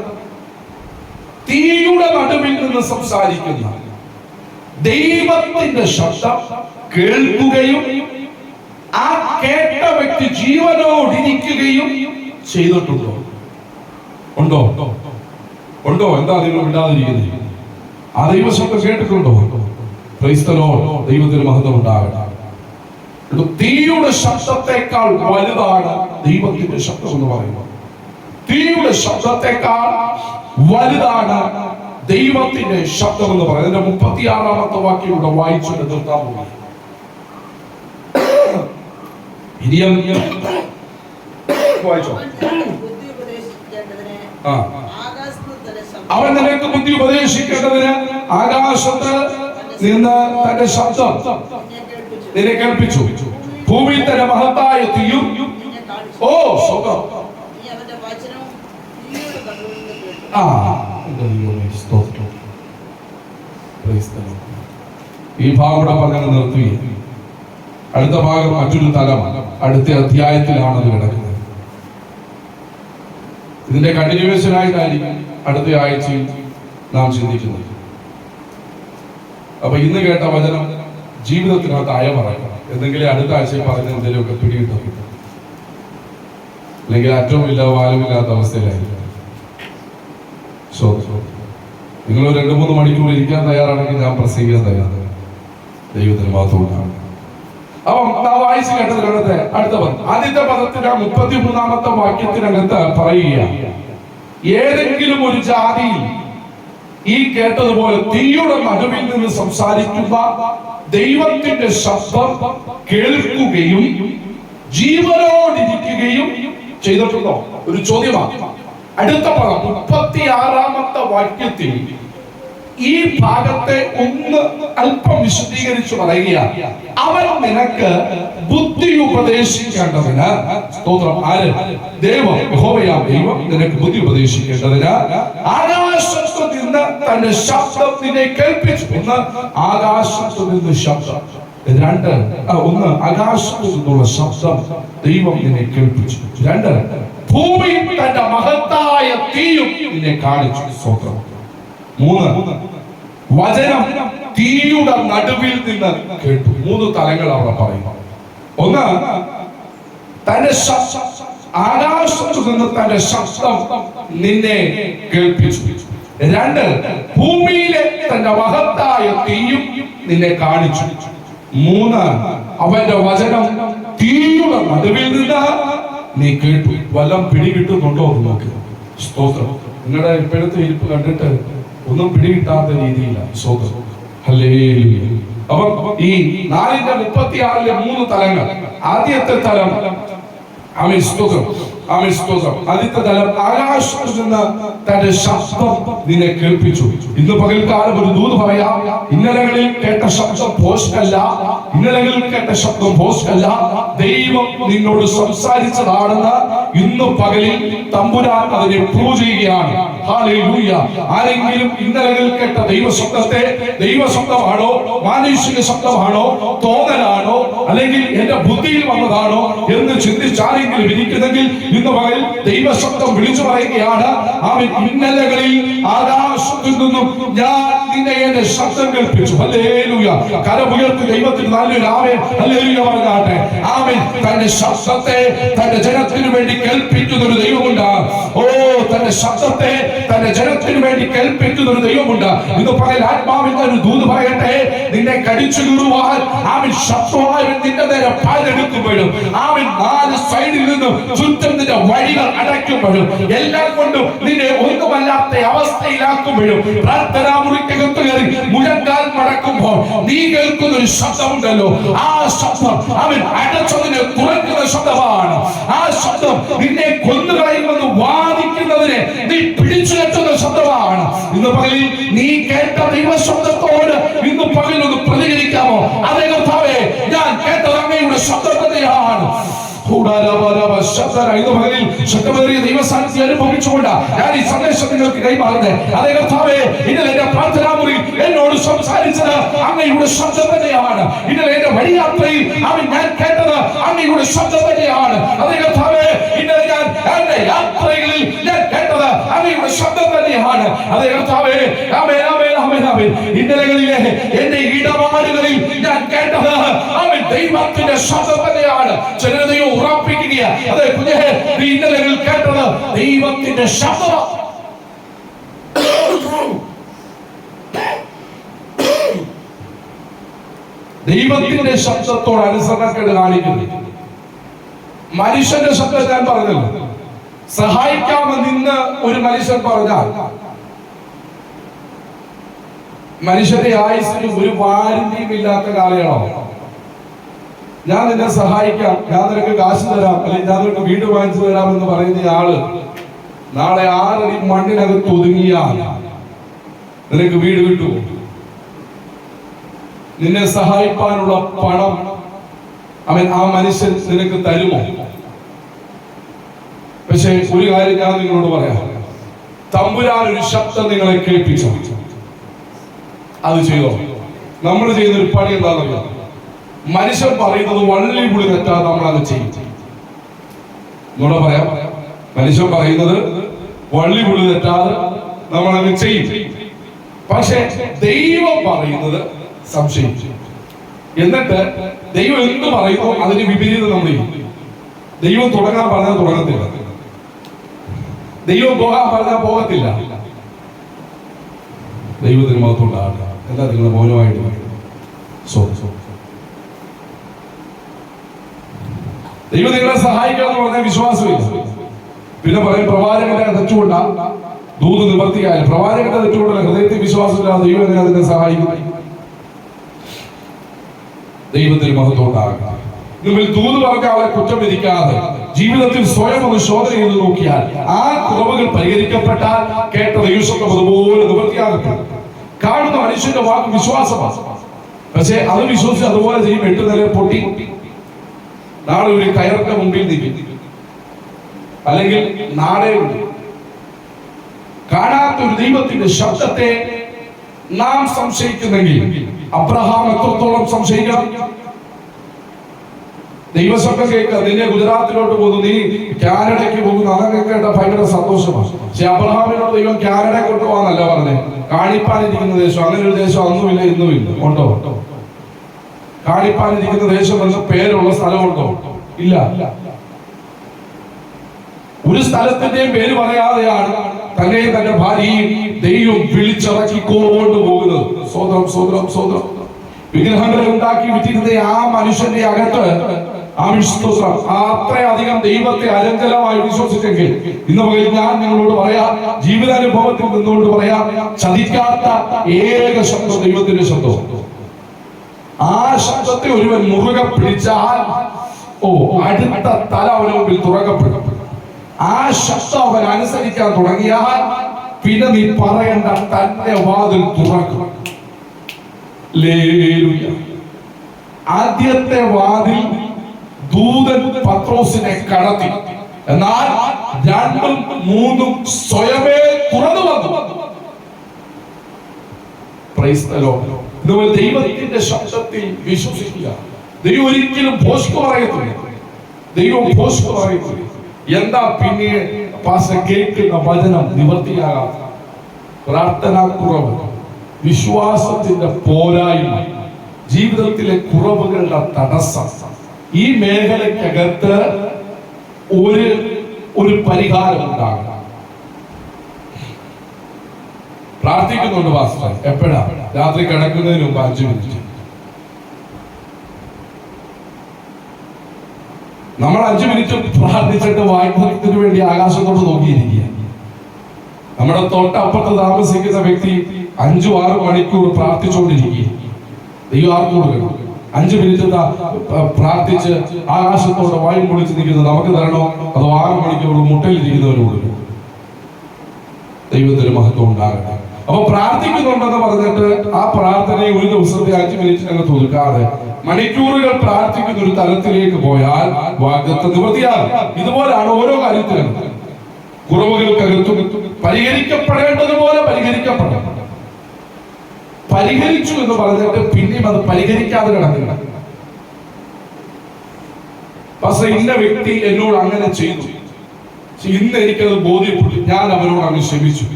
തീയുടെ നടുവിൽ നിന്ന് സംസാരിക്കുന്ന ദൈവത്തിന്റെ ശബ്ദം കേൾക്കുകയും ആ കേട്ട വ്യക്തി ജീവനോടിരിക്കുകയും ചെയ്തിട്ടുണ്ടോ? ഉണ്ടോ? ഉണ്ടോ? എന്താ നിങ്ങൾ വിടാതിരിക്കുന്നത്? ആ ദൈവശബ്ദം കേട്ടിട്ടുണ്ടോ? Praise the Lord. ദൈവത്തിന് മഹത്വം ഉണ്ടാകട്ടെ. തീയുടെ ശബ്ദത്തെക്കാൾ വലുതാണ് ദൈവത്തിന്റെ ശബ്ദം എന്ന് പറയുന്നത്. തീയുടെ ശബ്ദത്തെക്കാൾ വലുതാണ് ദൈവത്തിന്റെ ശബ്ദം എന്ന് പറയുന്നത്. 36-ാമത്തെ വാക്യം ഇവിടെ വായിച്ചുകൊണ്ട് നിർത്താൻ പോകുന്നു. അവൻ നിനക്ക് ബുദ്ധി ഉപദേശിക്കേണ്ടതിന് ആകാശത്ത് നിന്ന് തന്റെ ശബ്ദം നിന്നെ കേൾപ്പിച്ചു. ഭൂമിയിൽ തന്നെ മഹത്തായ തീയും. ഓ സ്വന്തം ഈ ഭാഗം കൂടെ പറഞ്ഞു നിർത്തുകയും അടുത്ത ഭാഗം മറ്റൊരു തലം അടുത്ത അധ്യായത്തിലാണ് കിടക്കുന്നത്. ഇതിന്റെ കണ്ടിന്യൂവേഷനായിട്ടായിരിക്കും അടുത്ത ആഴ്ചയിൽ നാം ചിന്തിക്കുന്നത്. അപ്പൊ ഇന്ന് കേട്ട വചനം ജീവിതത്തിനകത്ത് പറയണം. എന്തെങ്കിലും അടുത്ത ആഴ്ചയിൽ പറഞ്ഞ എന്തെങ്കിലുമൊക്കെ പിടികിട്ടും, അല്ലെങ്കിൽ അറ്റവുമില്ല വാലുമില്ലാത്ത അവസ്ഥയിലായിരിക്കും. നിങ്ങൾ 2-3 മണിക്കൂർ ഇരിക്കാൻ തയ്യാറാണെങ്കിൽ ഞാൻ പ്രസംഗിക്കാൻ തയ്യാറാണ്. ദൈവത്തിന് മാത്രമാണ്. അപ്പം വായിച്ചു കേട്ടതിനകത്ത് അടുത്ത പദം, ആദ്യത്തെ പദത്തിന്റെ 33-ാമത്തെ വാക്യത്തിനകത്ത് പറയുക, ഏതെങ്കിലും ഒരു ജാതി ഈ കേട്ടതുപോലെ തീയുടെ നടുവിൽ നിന്ന് സംസാരിക്കുന്ന ദൈവത്തിന്റെ ശബ്ദം കേൾക്കുകയും ജീവനോടിരിക്കുകയും ചെയ്തിട്ടുണ്ടോ? ഒരു ചോദ്യമാണ്. അടുത്ത പദം 36-ാമത്തെ വാക്യത്തിൽ ഈ ഭാഗത്തെ ഒന്ന് അല്പം വിശദീകരിച്ചു പറയുക. അവൻ നിനക്ക് ബുദ്ധി ഉപദേശിക്കേണ്ടതിന്, സ്തോത്രം, ആര്? ദൈവം, യഹോവയാം ദൈവം നിനക്ക് ബുദ്ധി ഉപദേശിക്കേണ്ടതിന് ആകാശത്തു നിന്ന് തന്റെ ശബ്ദം നിന്നെ കേൾപ്പിച്ചു. ഒന്ന്, ആകാശത്തു നിന്ന് ശബ്ദം. രണ്ട്, ഒന്ന് ആകാശത്തു നിന്നുള്ള ശബ്ദം ദൈവം നിന്നെ കേൾപ്പിച്ചു. രണ്ട്, ഭൂമിയിൽ തന്റെ മഹത്തായ തീയും നിന്നെ കാണിച്ചു. സ്തോത്രം. മൂന്ന്, വചനം തീയുടെ നടുവിൽ നിന്ന് കേട്ടു. 3 തലങ്ങൾ അവിടെ പറയുന്നു. ഒന്ന്, തന്റെ ആകാശത്തു നിന്ന് തന്റെ ശബ്ദം നിന്നെ കേൾപ്പിച്ചു. രണ്ട്, ഭൂമിയിലെ തന്റെ മഹത്തായ തീയും നിന്നെ കാണിച്ചു. മൂന്ന്, അവന്റെ വചനം തീയുടെ നടുവിൽ നിന്ന് നീ കേട്ടു. വല്ലം പിടികിട്ടുന്നുണ്ടോ എന്ന് നോക്കി. സ്തോത്രം. നിങ്ങളുടെ ഇപ്പോഴത്തെ ഇരിപ്പ് കണ്ടിട്ട് ഒന്നും പിടികിട്ടാത്ത രീതിയില്ല. സ്തോത്രം. ഹല്ലേലൂയ. അപ്പം ഈ 4:36 3 തലങ്ങൾ. ആദ്യത്തെ തലം ആമേൻ, സ്തോത്രം, ആമേൻ, സ്തോത്രം. ആദ്യത്തെ തലം ആകാശത്തു നിന്ന് തന്റെ ശബ്ദം നിന്നെ കേൾപ്പിച്ചു. ഇന്ന് പകൽക്കാലം ഒരു ദൂത് പറയാം. ഇന്നലകളിൽ കേട്ട ശബ്ദം ഭോഷ്കല്ല. ഇന്നലകളിൽ കേട്ട ശബ്ദം ഭോഷ്കല്ല. ദൈവം നിന്നോട് സംസാരിച്ചതാണെന്ന് ഇന്ന് പകലിൽ തമ്പുരാൻ അതിനെ പ്രൂവ് ചെയ്യുകയാണ്. ഹല്ലേലൂയ. ആരെങ്കിലും ഇന്നലകളിൽ കേട്ട ദൈവശബ്ദത്തെ ദൈവശബ്ദമാണോ, മാനുഷിക ശബ്ദമാണോ, തോന്നലാണോ, അല്ലെങ്കിൽ എന്റെ ബുദ്ധിയിൽ വന്നതാണോ എന്ന് ചിന്തിച്ചാരെങ്കിലും ഇരിക്കുന്നെങ്കിൽ ഇന്ന് പകൽ ദൈവശബ്ദം വിളിച്ചു പറയുകയാണ്. അവൻ ഇന്നലകളിൽ ആകാശത്തിൽ നിന്നും ഞാൻ നിന്നെ എന്റെ ശബ്ദം കേൾപ്പിച്ചു. ഹല്ലേലൂയ. കരമുയർത്തി ദൈവത്തിന് നല്ലൊരു ആമേൻ, ഹല്ലേലൂയ പറഞ്ഞാട്ടെ. ആമേൻ. തന്റെ ശബ്ദത്തെ തന്റെ ജനത്തിനു വേണ്ടി കേൾപ്പിക്കുന്ന ഒരു ദൈവമുണ്ട്. ഓ, തന്റെ ശബ്ദത്തെ തന്റെ ജനത്തിനു വേണ്ടി കേൾപ്പിക്കുന്ന ഒരു ദൈവമുണ്ട്. ഇന്ന് പകൽ ആത്മാവിന്റെ ഒരു ദൂത് പറയട്ടെ. നിന്നെ കടിച്ചു കീറുവാൻ ആമേൻ ശത്രുവായ നിന്റെ നേരെ പാലെടുക്കുമ്പോഴും, ആമേൻ 4 സൈഡിൽ നിന്നും ചുറ്റും നിന്റെ വഴികൾ അടയ്ക്കുമ്പോഴും, എല്ലാം കൊണ്ടും നിന്നെ ഒന്നുമല്ലാത്ത അവസ്ഥയിലാക്കുമ്പോഴും, പ്രാർത്ഥനാ മുറിക്കകത്ത് കയറി മുഴങ്കാൽ മടക്കുമ്പോൾ നീ കേൾക്കുന്ന ഒരു ശബ്ദമുണ്ടല്ലോ. ആ ശബ്ദം അവൻ അടച്ചതിനെ തുറക്കുന്ന ശബ്ദമാണ്. ആ ശബ്ദം നിന്നെ കൊന്നുകളയുമെന്ന് വാദിക്കുന്നതിനെ നീ പിടിച്ചു കെട്ടുന്ന ശബ്ദമാണ്. ഇന്ന് ഇന്ന് പകലിൽ നീ കേട്ട ദൈവശബ്ദത്തോട് ഇന്ന് പകലിൽ ഒന്ന് പ്രതികരിക്കാമോ? അതേ കർത്താവേ, ഞാൻ കേട്ടത് അങ്ങയുടെ ശബ്ദം തന്നെയാണ്. ശക്തമേറിയ ദൈവസാന്നിധ്യം അനുഭവിച്ചുകൊണ്ട് ഞാൻ ഈ സന്ദേശം നിങ്ങൾക്ക് കൈമാറുന്നത്. അതേ കർത്താവേ, ഇന്നലെ എന്റെ പ്രാർത്ഥനാ മുറിയിൽ എന്നോട് സംസാരിച്ചത് അങ്ങയുടെ ശബ്ദം തന്നെയാണ്. ഇന്നലെ എന്റെ വഴിയാത്രയിൽ ഞാൻ കേട്ടത് അങ്ങയുടെ ശബ്ദം തന്നെയാണ്. അതേ കർത്താവേ, ഇന്നലെ ഞാൻ എന്റെ യാത്രകളിൽ ഞാൻ കേട്ടത് അങ്ങയുടെ ശബ്ദം തന്നെയാണ്. അതേ കർത്താവേ, ആമേൻ ആമേൻ ആമേൻ ആമേൻ. ഇന്നലകളിലെ എന്റെ ഇടപാടുകളിൽ ഞാൻ കേട്ടത് ആമേൻ ദൈവത്തിന്റെ ശബ്ദം തന്നെയാണ്. ചിലരെയോ ഉറപ്പിക്കുക, അതെ കുഞ്ഞേ, നീ ഇന്നലകളിൽ കേട്ടത് ദൈവത്തിന്റെ ശബ്ദം. ദൈവത്തിന്റെ ശബ്ദത്തോട് അനുസരണക്കേട് കാണിക്കുന്നു. മനുഷ്യന്റെ ശബ്ദം ഞാൻ പറഞ്ഞല്ലോ, സഹായിക്കാമെന്ന് ഇന്ന് ഒരു മനുഷ്യൻ പറഞ്ഞാൽ മനുഷ്യന്റെ ആയുസ്സിന് ഒരു വാരന്റിയും ഇല്ലാത്ത കാലയളവ്. ഞാൻ നിന്നെ സഹായിക്കാം, ഞാൻ നിനക്ക് കാശ് തരാം, അല്ലെങ്കിൽ ഞാൻ നിനക്ക് വീട് വാങ്ങിച്ചു തരാം എന്ന് പറയുന്ന ആള് നാളെ 6 അടി മണ്ണിനകത്ത് ഒതുങ്ങിയാൽ നിനക്ക് വീട് കിട്ടുമോ? നിന്നെ സഹായിക്കാനുള്ള പണം ആ മനുഷ്യൻ നിനക്ക് തരുമോ? പക്ഷെ ഒരു കാര്യം ഞാൻ നിങ്ങളോട് പറയാം, തമ്പുരാൻ ഒരു ശബ്ദം നിങ്ങളെ കേൾപ്പിച്ചു, അത് ചെയ്തോ. നമ്മൾ ചെയ്യുന്ന ഒരു പണി എന്താണെന്നറിയാം, മനുഷ്യൻ പറയുന്നത് വള്ളി പുളി തെറ്റാതെ നമ്മളത് ചെയ്യും. എന്നോട് പറയാം, മനുഷ്യൻ പറയുന്നത് വള്ളി പുളി തെറ്റാതെ നമ്മളത് ചെയ്യും. പക്ഷെ ദൈവം പറയുന്നത് സംശയിച്ചു. എന്നിട്ട് ദൈവം എന്ത് പറയുന്നു അതിന് വിപരീതം നമ്മൾ ചെയ്യും. ദൈവം തുടങ്ങാൻ പറഞ്ഞാൽ തുടങ്ങത്തില്ല, ദൈവം പോകാൻ പറഞ്ഞാൽ പോകത്തില്ല. ദൈവത്തിന് മഹത്വമുണ്ടാകട്ടെ. എന്താ നിങ്ങൾ മൗനമായിട്ട് ദൈവം നിങ്ങളെ സഹായിക്കാന്ന് പറഞ്ഞാൽ വിശ്വാസമില്ല. പിന്നെ പറയും പ്രവാചകന്റെ തെറ്റുകൊണ്ടാ ദൂത് നിവർത്തിയായ. പ്രവാചകന്റെ തെറ്റുകൊണ്ടല്ല, ഹൃദയത്തിൽ വിശ്വാസമില്ലാതെ ദൈവം എങ്ങനെ അതിനെ സഹായിക്കും? ദൈവത്തിന് മഹത്വം ഉണ്ടാകട്ടെ. നിങ്ങൾ ദൂത് പറഞ്ഞ ആളെ കുറ്റം വിധിക്കാതെ ജീവിതത്തിൽ സ്വയം ഒന്ന് ശോധന ചെയ്ത് നോക്കിയാൽ ആ കുറവുകൾ പരിഹരിക്കപ്പെട്ടാൽ കേട്ട ദൈവശബ്ദം അതുപോലെ നിവർത്തിയാകട്ടെ. കാണുന്ന മനുഷ്യന്റെ വാക്ക് വിശ്വാസമാണ്, പക്ഷെ അത് വിശ്വസിച്ച് അതുപോലെ ചെയ്യും. 8 നില പൊട്ടി നാളെ ഒരു കയറിന്റെ മുമ്പിൽ നിൽക്കും, അല്ലെങ്കിൽ നാളെ കാണാത്ത ഒരു ദൈവത്തിന്റെ ശബ്ദത്തെ നാം സംശയിക്കുന്നെങ്കിൽ അബ്രഹാം എത്രത്തോളം സംശയിക്കണം? ദൈവശബ്ദം കേൾക്കുക, നിന്നെ ഗുജറാത്തിലോട്ട് പോകുന്നു, നീ കാനഡയ്ക്ക് പോകുന്നു, അതൊക്കെ കേട്ട ഭയങ്കര സന്തോഷമാണ്. പക്ഷെ അബ്രഹാമിനോട് ദൈവം കാനഡ കൊണ്ടുപോകാന്നല്ല പറഞ്ഞേ, കാണിപ്പാനിരിക്കുന്ന ദേശം. അങ്ങനെ ഒരു ദേശം അന്നുമില്ല ഇന്നുമില്ല. ഉണ്ടോ? കാണിപ്പാനിരിക്കുന്ന ദേശം എന്ന പേരുള്ള സ്ഥലമുണ്ടോ? ഇല്ല. ഒരു സ്ഥലത്തിന്റെയും പേര് പറയാതെയാണ് തന്നെയും തന്റെ ഭാര്യയും ദൈവം വിളിച്ചിറക്കിക്കൊണ്ടു പോകുന്നത്. സ്വതന്ത്രം സ്വതന്ത്രം സ്വതന്ത്രം. വിഗ്രഹങ്ങളെ ഉണ്ടാക്കി വിറ്റിരുന്ന ആ മനുഷ്യന്റെ അകത്ത് അത്രയധികം ദൈവത്തെ അലങ്കലമായി വിശ്വസിച്ചെങ്കിൽ ഇന്ന് മുതൽ ഞാൻ നിങ്ങളോട് പറയാം, ജീവിതാനുഭവത്തിൽ നിന്നുകൊണ്ട് പറയാം, ചതിക്കാത്ത ഏക ശബ്ദം ദൈവത്തിന്റെ ശബ്ദം. ആ ശബ്ദത്തെ ഒരുവൻ മുറുകെ പിടിച്ചാൽ അടുത്ത തല അവന് മുമ്പിൽ തുറക്കപ്പെടും. ആ ശബ്ദം അവൻ അനുസരിക്കാൻ തുടങ്ങിയാൽ പിന്നെ നീ പറയേണ്ട തന്നെ വാതിൽ തുറക്കും. ആദ്യത്തെ വാതിൽ ദൂതൻ പത്രോസിനെ കടത്തി, എന്നാൽ 2ഉം 3ഉം സ്വയമേ തുറന്നു വന്നു. ദൈവത്തിന്റെ ശബ്ദത്തിൽ വിശ്വസിക്കുക. ദൈവം ഒരിക്കലും ഭോഷ്ക് പറയത്തില്ല. ദൈവം ഭോഷ്ക് പറയത്തില്ല. എന്താ പിന്നെ കേൾക്കുന്ന വചനം നിവർത്തിയാകാം? പ്രാർത്ഥനാക്കുറവ്, വിശ്വാസത്തിന്റെ പോരായ്മ, ജീവിതത്തിലെ കുറവുകളുടെ തടസ്സം. ഈ മേഖലയ്ക്കകത്ത് ഒരു പരിഹാരം ഉണ്ടാകണം. പ്രാർത്ഥിക്കുന്നുണ്ട് പാസ്റ്റർ. എപ്പോഴാ? രാത്രി കിടക്കുന്നതിന് മുമ്പ് 5 മിനിറ്റ്. നമ്മൾ 5 മിനിറ്റ് പ്രാർത്ഥിച്ചിട്ട് വായ്പത്തിന് വേണ്ടി ആകാശത്തോട് നോക്കിയിരിക്കുക. നമ്മുടെ തൊട്ടപ്പുറത്ത് താമസിക്കുന്ന വ്യക്തി 5-6 മണിക്കൂർ പ്രാർത്ഥിച്ചുകൊണ്ടിരിക്കുക. ദൈവം ആർക്ക് കൊടുക്കണം? 5 മിനിറ്റ് പ്രാർത്ഥിച്ച് ആകാശത്തോടെ വായും പൊളിച്ച് നിൽക്കുന്നത് നമുക്ക് തരണോ? അതോ 6 മണിക്കൂർ മുട്ടയിലിരിക്കുന്നവര് കൊടുക്കണം? ദൈവത്തിന് മഹത്വം ഉണ്ടാകട്ടെ. അപ്പൊ പ്രാർത്ഥിക്കുന്നുണ്ടെന്ന് പറഞ്ഞിട്ട് ആ പ്രാർത്ഥനയെ ഒരു ദിവസത്തെ 5 മിനിറ്റിനകത്ത് ഒതുക്കാതെ മണിക്കൂറുകൾ പ്രാർത്ഥിക്കുന്ന ഒരു തലത്തിലേക്ക് പോയാൽ വാഗ്ദത്തം നിവൃത്തിയാകും. ഇതുപോലാണ് ഓരോ കാര്യത്തിലും കുറവുകൾക്കകത്തും പരിഹരിക്കപ്പെടേണ്ടതുപോലെ പരിഹരിക്കപ്പെടണം. പരിഹരിച്ചു എന്ന് പറഞ്ഞിട്ട് പിന്നെയും അത് പരിഹരിക്കാതെ കിടക്കുക. പക്ഷെ ഇന്ന വ്യക്തി എന്നോട് അങ്ങനെ ചെയ്തു, ഇന്ന് എനിക്കത് ബോധ്യപ്പെട്ടു, ഞാൻ അവരോട് അങ്ങ് ക്ഷമിച്ചു.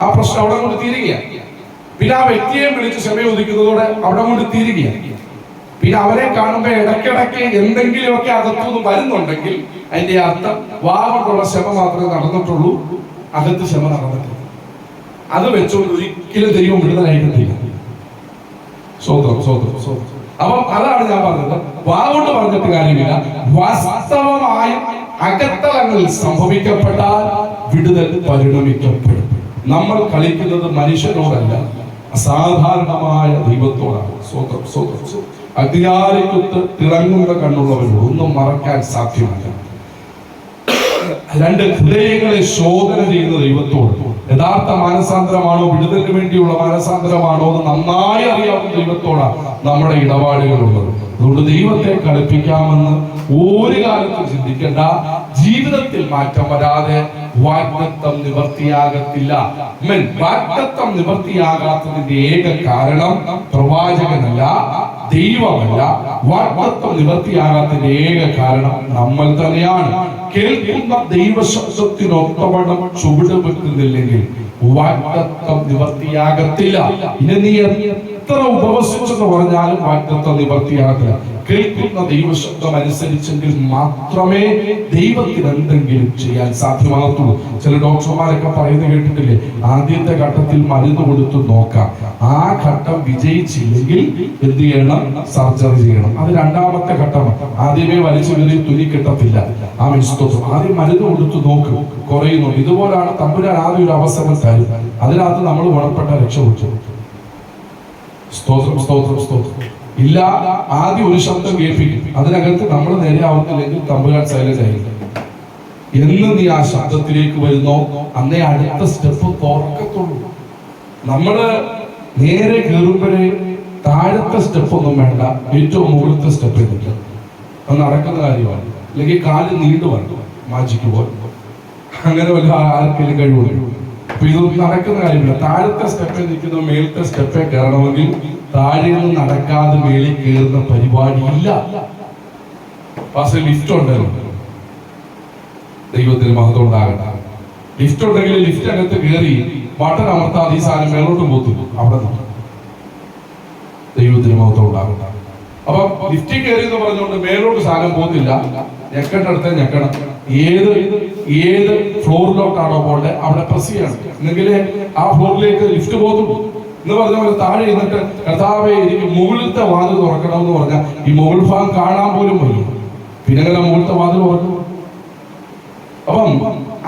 ആ പ്രശ്നം അവിടെ കൊണ്ട് തീരുകയാണ്. പിന്നെ ആ വ്യക്തിയെ വിളിച്ച് ക്ഷമ ചോദിക്കുന്നതോടെ അവിടെ കൊണ്ട് തീരുകയാണ്. പിന്നെ അവരെ കാണുമ്പോൾ ഇടയ്ക്കിടയ്ക്ക് എന്തെങ്കിലുമൊക്കെ അകത്തുനിന്ന് വരുന്നുണ്ടെങ്കിൽ അതിന്റെ അർത്ഥം വാകൊണ്ടുള്ള ക്ഷമ മാത്രമേ നടന്നിട്ടുള്ളൂ, അകത്ത് ക്ഷമ നടന്നിട്ടില്ല. അത് വെച്ചുകൊണ്ട് ഒരിക്കലും ദൈവം വിടുതലായിട്ടില്ല. അപ്പം അതാണ് ഞാൻ പറഞ്ഞത്. വാഗോട്ട് പറഞ്ഞിട്ട് കാര്യമില്ല. വാസ്തവമായും അകത്തളങ്ങളിൽ സംഭവിക്കപ്പെട്ടാൽ വിടുതൽ പരിണമിക്കപ്പെടും. നമ്മൾ കളിക്കുന്നത് മനുഷ്യനോടല്ല, അസാധാരണമായ ദൈവത്തോടാണ്. അധികാരിക്കുത്ത് തിളങ്ങുന്ന കണ്ണുള്ളവരോട് ഒന്നും മറക്കാൻ സാധ്യമല്ല. 2 ഹൃദയങ്ങളെ ശോധന ചെയ്യുന്ന ദൈവത്തോട് യഥാർത്ഥ മാനസാന്തരമാണോ, വിടുതലിന് വേണ്ടിയുള്ള മാനസാന്തരമാണോ എന്ന് നന്നായി അറിയാവുന്ന ദൈവത്തോടാണ് നമ്മുടെ ഇടപാടുകളുള്ളത്. അതുകൊണ്ട് ദൈവത്തെ കളിപ്പിക്കാമെന്ന് ഒരു കാലത്തും ചിന്തിക്കേണ്ട. ജീവിതത്തിൽ മാറ്റം വരാതെ വാഗ്ദത്തം നിവർത്തിയാകത്തില്ല. വാഗ്ദത്തം നിവർത്തിയാകാത്തതിന്റെ ഏക കാരണം പ്രവാചകനല്ല, ദൈവമല്ല. വാഗ്ദത്തം നിവർത്തിയാകാത്തതിന്റെ ഏക കാരണം നമ്മൾ തന്നെയാണ്. കേൾക്കുന്ന ദൈവശബ്ദത്തിനൊത്തവണ്ണം ചുവട് വെക്കുന്നില്ലെങ്കിൽ വാഗ്ദത്തം നിവർത്തിയാകത്തില്ല. ഇനി നീ എത്ര ഉപവസിച്ചെന്ന് പറഞ്ഞാലും വാഗ്ദത്തം നിവർത്തിയാകത്തില്ല. കേൾക്കുന്ന ദൈവശബ്ദം അനുസരിച്ചെങ്കിൽ മാത്രമേ ദൈവത്തിന് എന്തെങ്കിലും ചെയ്യാൻ സാധ്യമാകത്തുള്ളൂ. ചില ഡോക്ടർമാരൊക്കെ പറയുന്നത് കേട്ടിട്ടില്ലേ, ആദ്യത്തെ ഘട്ടത്തിൽ മരുന്ന് കൊടുത്തു നോക്കാം, ആ ഘട്ടം വിജയിച്ചില്ലെങ്കിൽ എന്ത് ചെയ്യണം? സർജറി ചെയ്യണം. അത് 2ാമത്തെ ഘട്ടമാണ്. ആദ്യമേ വലിച്ചു കയറി തുന്നി കിട്ടത്തില്ല. ആ വിശ്വാസം ആദ്യം മരുന്ന് കൊടുത്തു നോക്കും, കുറയുന്നു. ഇതുപോലാണ് തമ്പുരാൻ ആദ്യം ഒരു അവസരം തരും, അതിനകത്ത് നമ്മൾ ഗുണപ്പെട്ട രക്ഷപ്പെട്ടു. സ്തോത്രം, സ്തോത്രം, സ്തോത്രം. ഇല്ല, ആദ്യം ഒരു ശബ്ദം കേൾപ്പിക്കും, അതിനകത്ത് നമ്മൾ നേരെ ആവുന്നില്ലെങ്കിൽ തമ്പുരാൻ സൈലന്റ് ആയിരിക്കും. എന്ന് നീ ആ ശബ്ദത്തിലേക്ക് വരുന്നോ അന്നേ അടുത്ത സ്റ്റെപ്പ് തുറക്കത്തുള്ളൂ. നമ്മള് നേരെ കയറുമ്പോഴേ താഴത്തെ സ്റ്റെപ്പ് ഒന്നും വേണ്ട, ഏറ്റവും മുകളിലത്തെ സ്റ്റെപ്പ് എടുക്കുക. അത് നടക്കുന്ന കാര്യമാണ്. അല്ലെങ്കിൽ കാല് നീണ്ടു വന്നു മാജിക്ക് പോലെ, അങ്ങനെ വല്ല ആർക്കെങ്കിലും കഴിവുള്ളൂ. അപ്പൊ ഇതൊന്നും നടക്കുന്ന കാര്യമില്ല. താഴത്തെ സ്റ്റെപ്പിൽ നിൽക്കുന്ന മേലത്തെ സ്റ്റെപ്പെ കയറണമെങ്കിൽ താഴെ നിന്ന് നടക്കാതെ മേളിൽ കയറുന്ന പരിപാടിയില്ല. പക്ഷെ ലിഫ്റ്റ് ഉണ്ടല്ലോ, ദൈവത്തിന് മഹത്വം ഉണ്ടാകട്ടെ. ലിഫ്റ്റ് ഉണ്ടെങ്കിൽ ലിഫ്റ്റ് അകത്ത് കയറി ബട്ടൺ അമർത്താതെ ഈ സാധനം മേലോട്ട് പോത്തുള്ളൂ. അവിടെ നിന്ന് ദൈവത്തിന് മഹത്വം ഉണ്ടാകട്ടെ. അപ്പൊ ലിഫ്റ്റിൽ കയറി എന്ന് പറഞ്ഞുകൊണ്ട് മേലോട്ട് സാധനം പോകുന്നില്ല. ഞെക്കേണ്ടടുത്ത് ഞെക്കണം. ഏത് ഫ്ലോറിലോട്ടാണോ പോകേണ്ടത് അവിടെ പ്രസ് ചെയ്യണം, എന്നെങ്കിലേ ആ ഫ്ലോറിലേക്ക് ലിഫ്റ്റ് പോകത്തുള്ളൂ. എന്ന് പറഞ്ഞ പോലെ താഴെ ഇരുന്നിട്ട് കർത്താവേ എനിക്ക് മുകളിലത്തെ വാതിൽ തുറക്കണമെന്ന് പറഞ്ഞാൽ ഈ മുകൾ ഭാഗം കാണാൻ പോലും വരും. പിന്നെ മുകളിലത്തെ വാതിൽ തുറക്കും. അപ്പം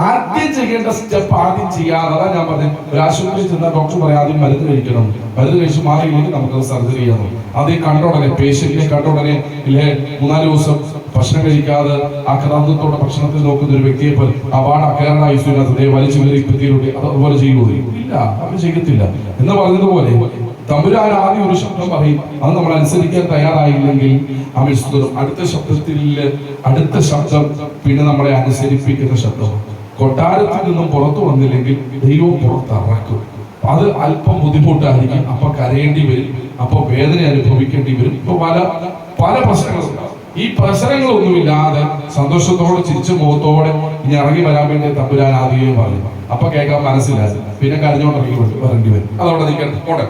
ആദ്യം ചെയ്യേണ്ട സ്റ്റെപ്പ് ആദ്യം ചെയ്യാതെ, അതാ ഞാൻ പറഞ്ഞത്. ഒരു ആശുപത്രിയിൽ ചെന്നാൽ ഡോക്ടർ പറയാം ആദ്യം മരുന്ന് കഴിക്കണം, മരുന്ന് കഴിച്ച് മാറിയില്ലെങ്കിൽ നമുക്ക് സർജറി ചെയ്യണം. ആദ്യം കണ്ടോടനെ പേഷ്യന്റിനെ കണ്ടോടനെ ഇല്ലേ 3-4 ദിവസം ഭക്ഷണം കഴിക്കാതെ ആക്രാന്തത്തോടെ ഭക്ഷണത്തിൽ നോക്കുന്ന ഒരു വ്യക്തിയെ പോലെ അവാർഡ് അക്കേരണ ഐശ്വര്യത്തെ വലിച്ചു കയറി ഭിത്തിയിലൂടെ അതുപോലെ ചെയ്യുമോ? ഇല്ല, അവർ ചെയ്യത്തില്ല. എന്ന് പറഞ്ഞതുപോലെ തമ്പുരാൻ ആദ്യം ഒരു ശബ്ദം പറയും, അത് നമ്മൾ അനുസരിക്കാൻ തയ്യാറായില്ലെങ്കിൽ അടുത്ത ശബ്ദം പിന്നെ നമ്മളെ അനുസരിപ്പിക്കുന്ന ശബ്ദം. കൊട്ടാരത്തിൽ നിന്നും പുറത്തു വന്നില്ലെങ്കിൽ ദൈവം പുറത്തിറക്കും. അത് അല്പം ബുദ്ധിമുട്ടായിരിക്കും. അപ്പൊ കരയേണ്ടി വരും, അപ്പൊ വേദന അനുഭവിക്കേണ്ടി വരും. ഇപ്പൊ പല പ്രശ്നങ്ങളും. ഈ പ്രശ്നങ്ങളൊന്നുമില്ലാതെ സന്തോഷത്തോടെ ചിരിച്ച മുഖത്തോടെ ഇനി ഇറങ്ങി വരാൻ വേണ്ടി തമ്പുരാൻ ആദ്യമേ പറയും. അപ്പൊ കേൾക്കാൻ മനസ്സിലായി, പിന്നെ കരഞ്ഞോണ്ടിറങ്ങി വരേണ്ടി വരും. അതവിടെ നിൽക്കട്ടെ.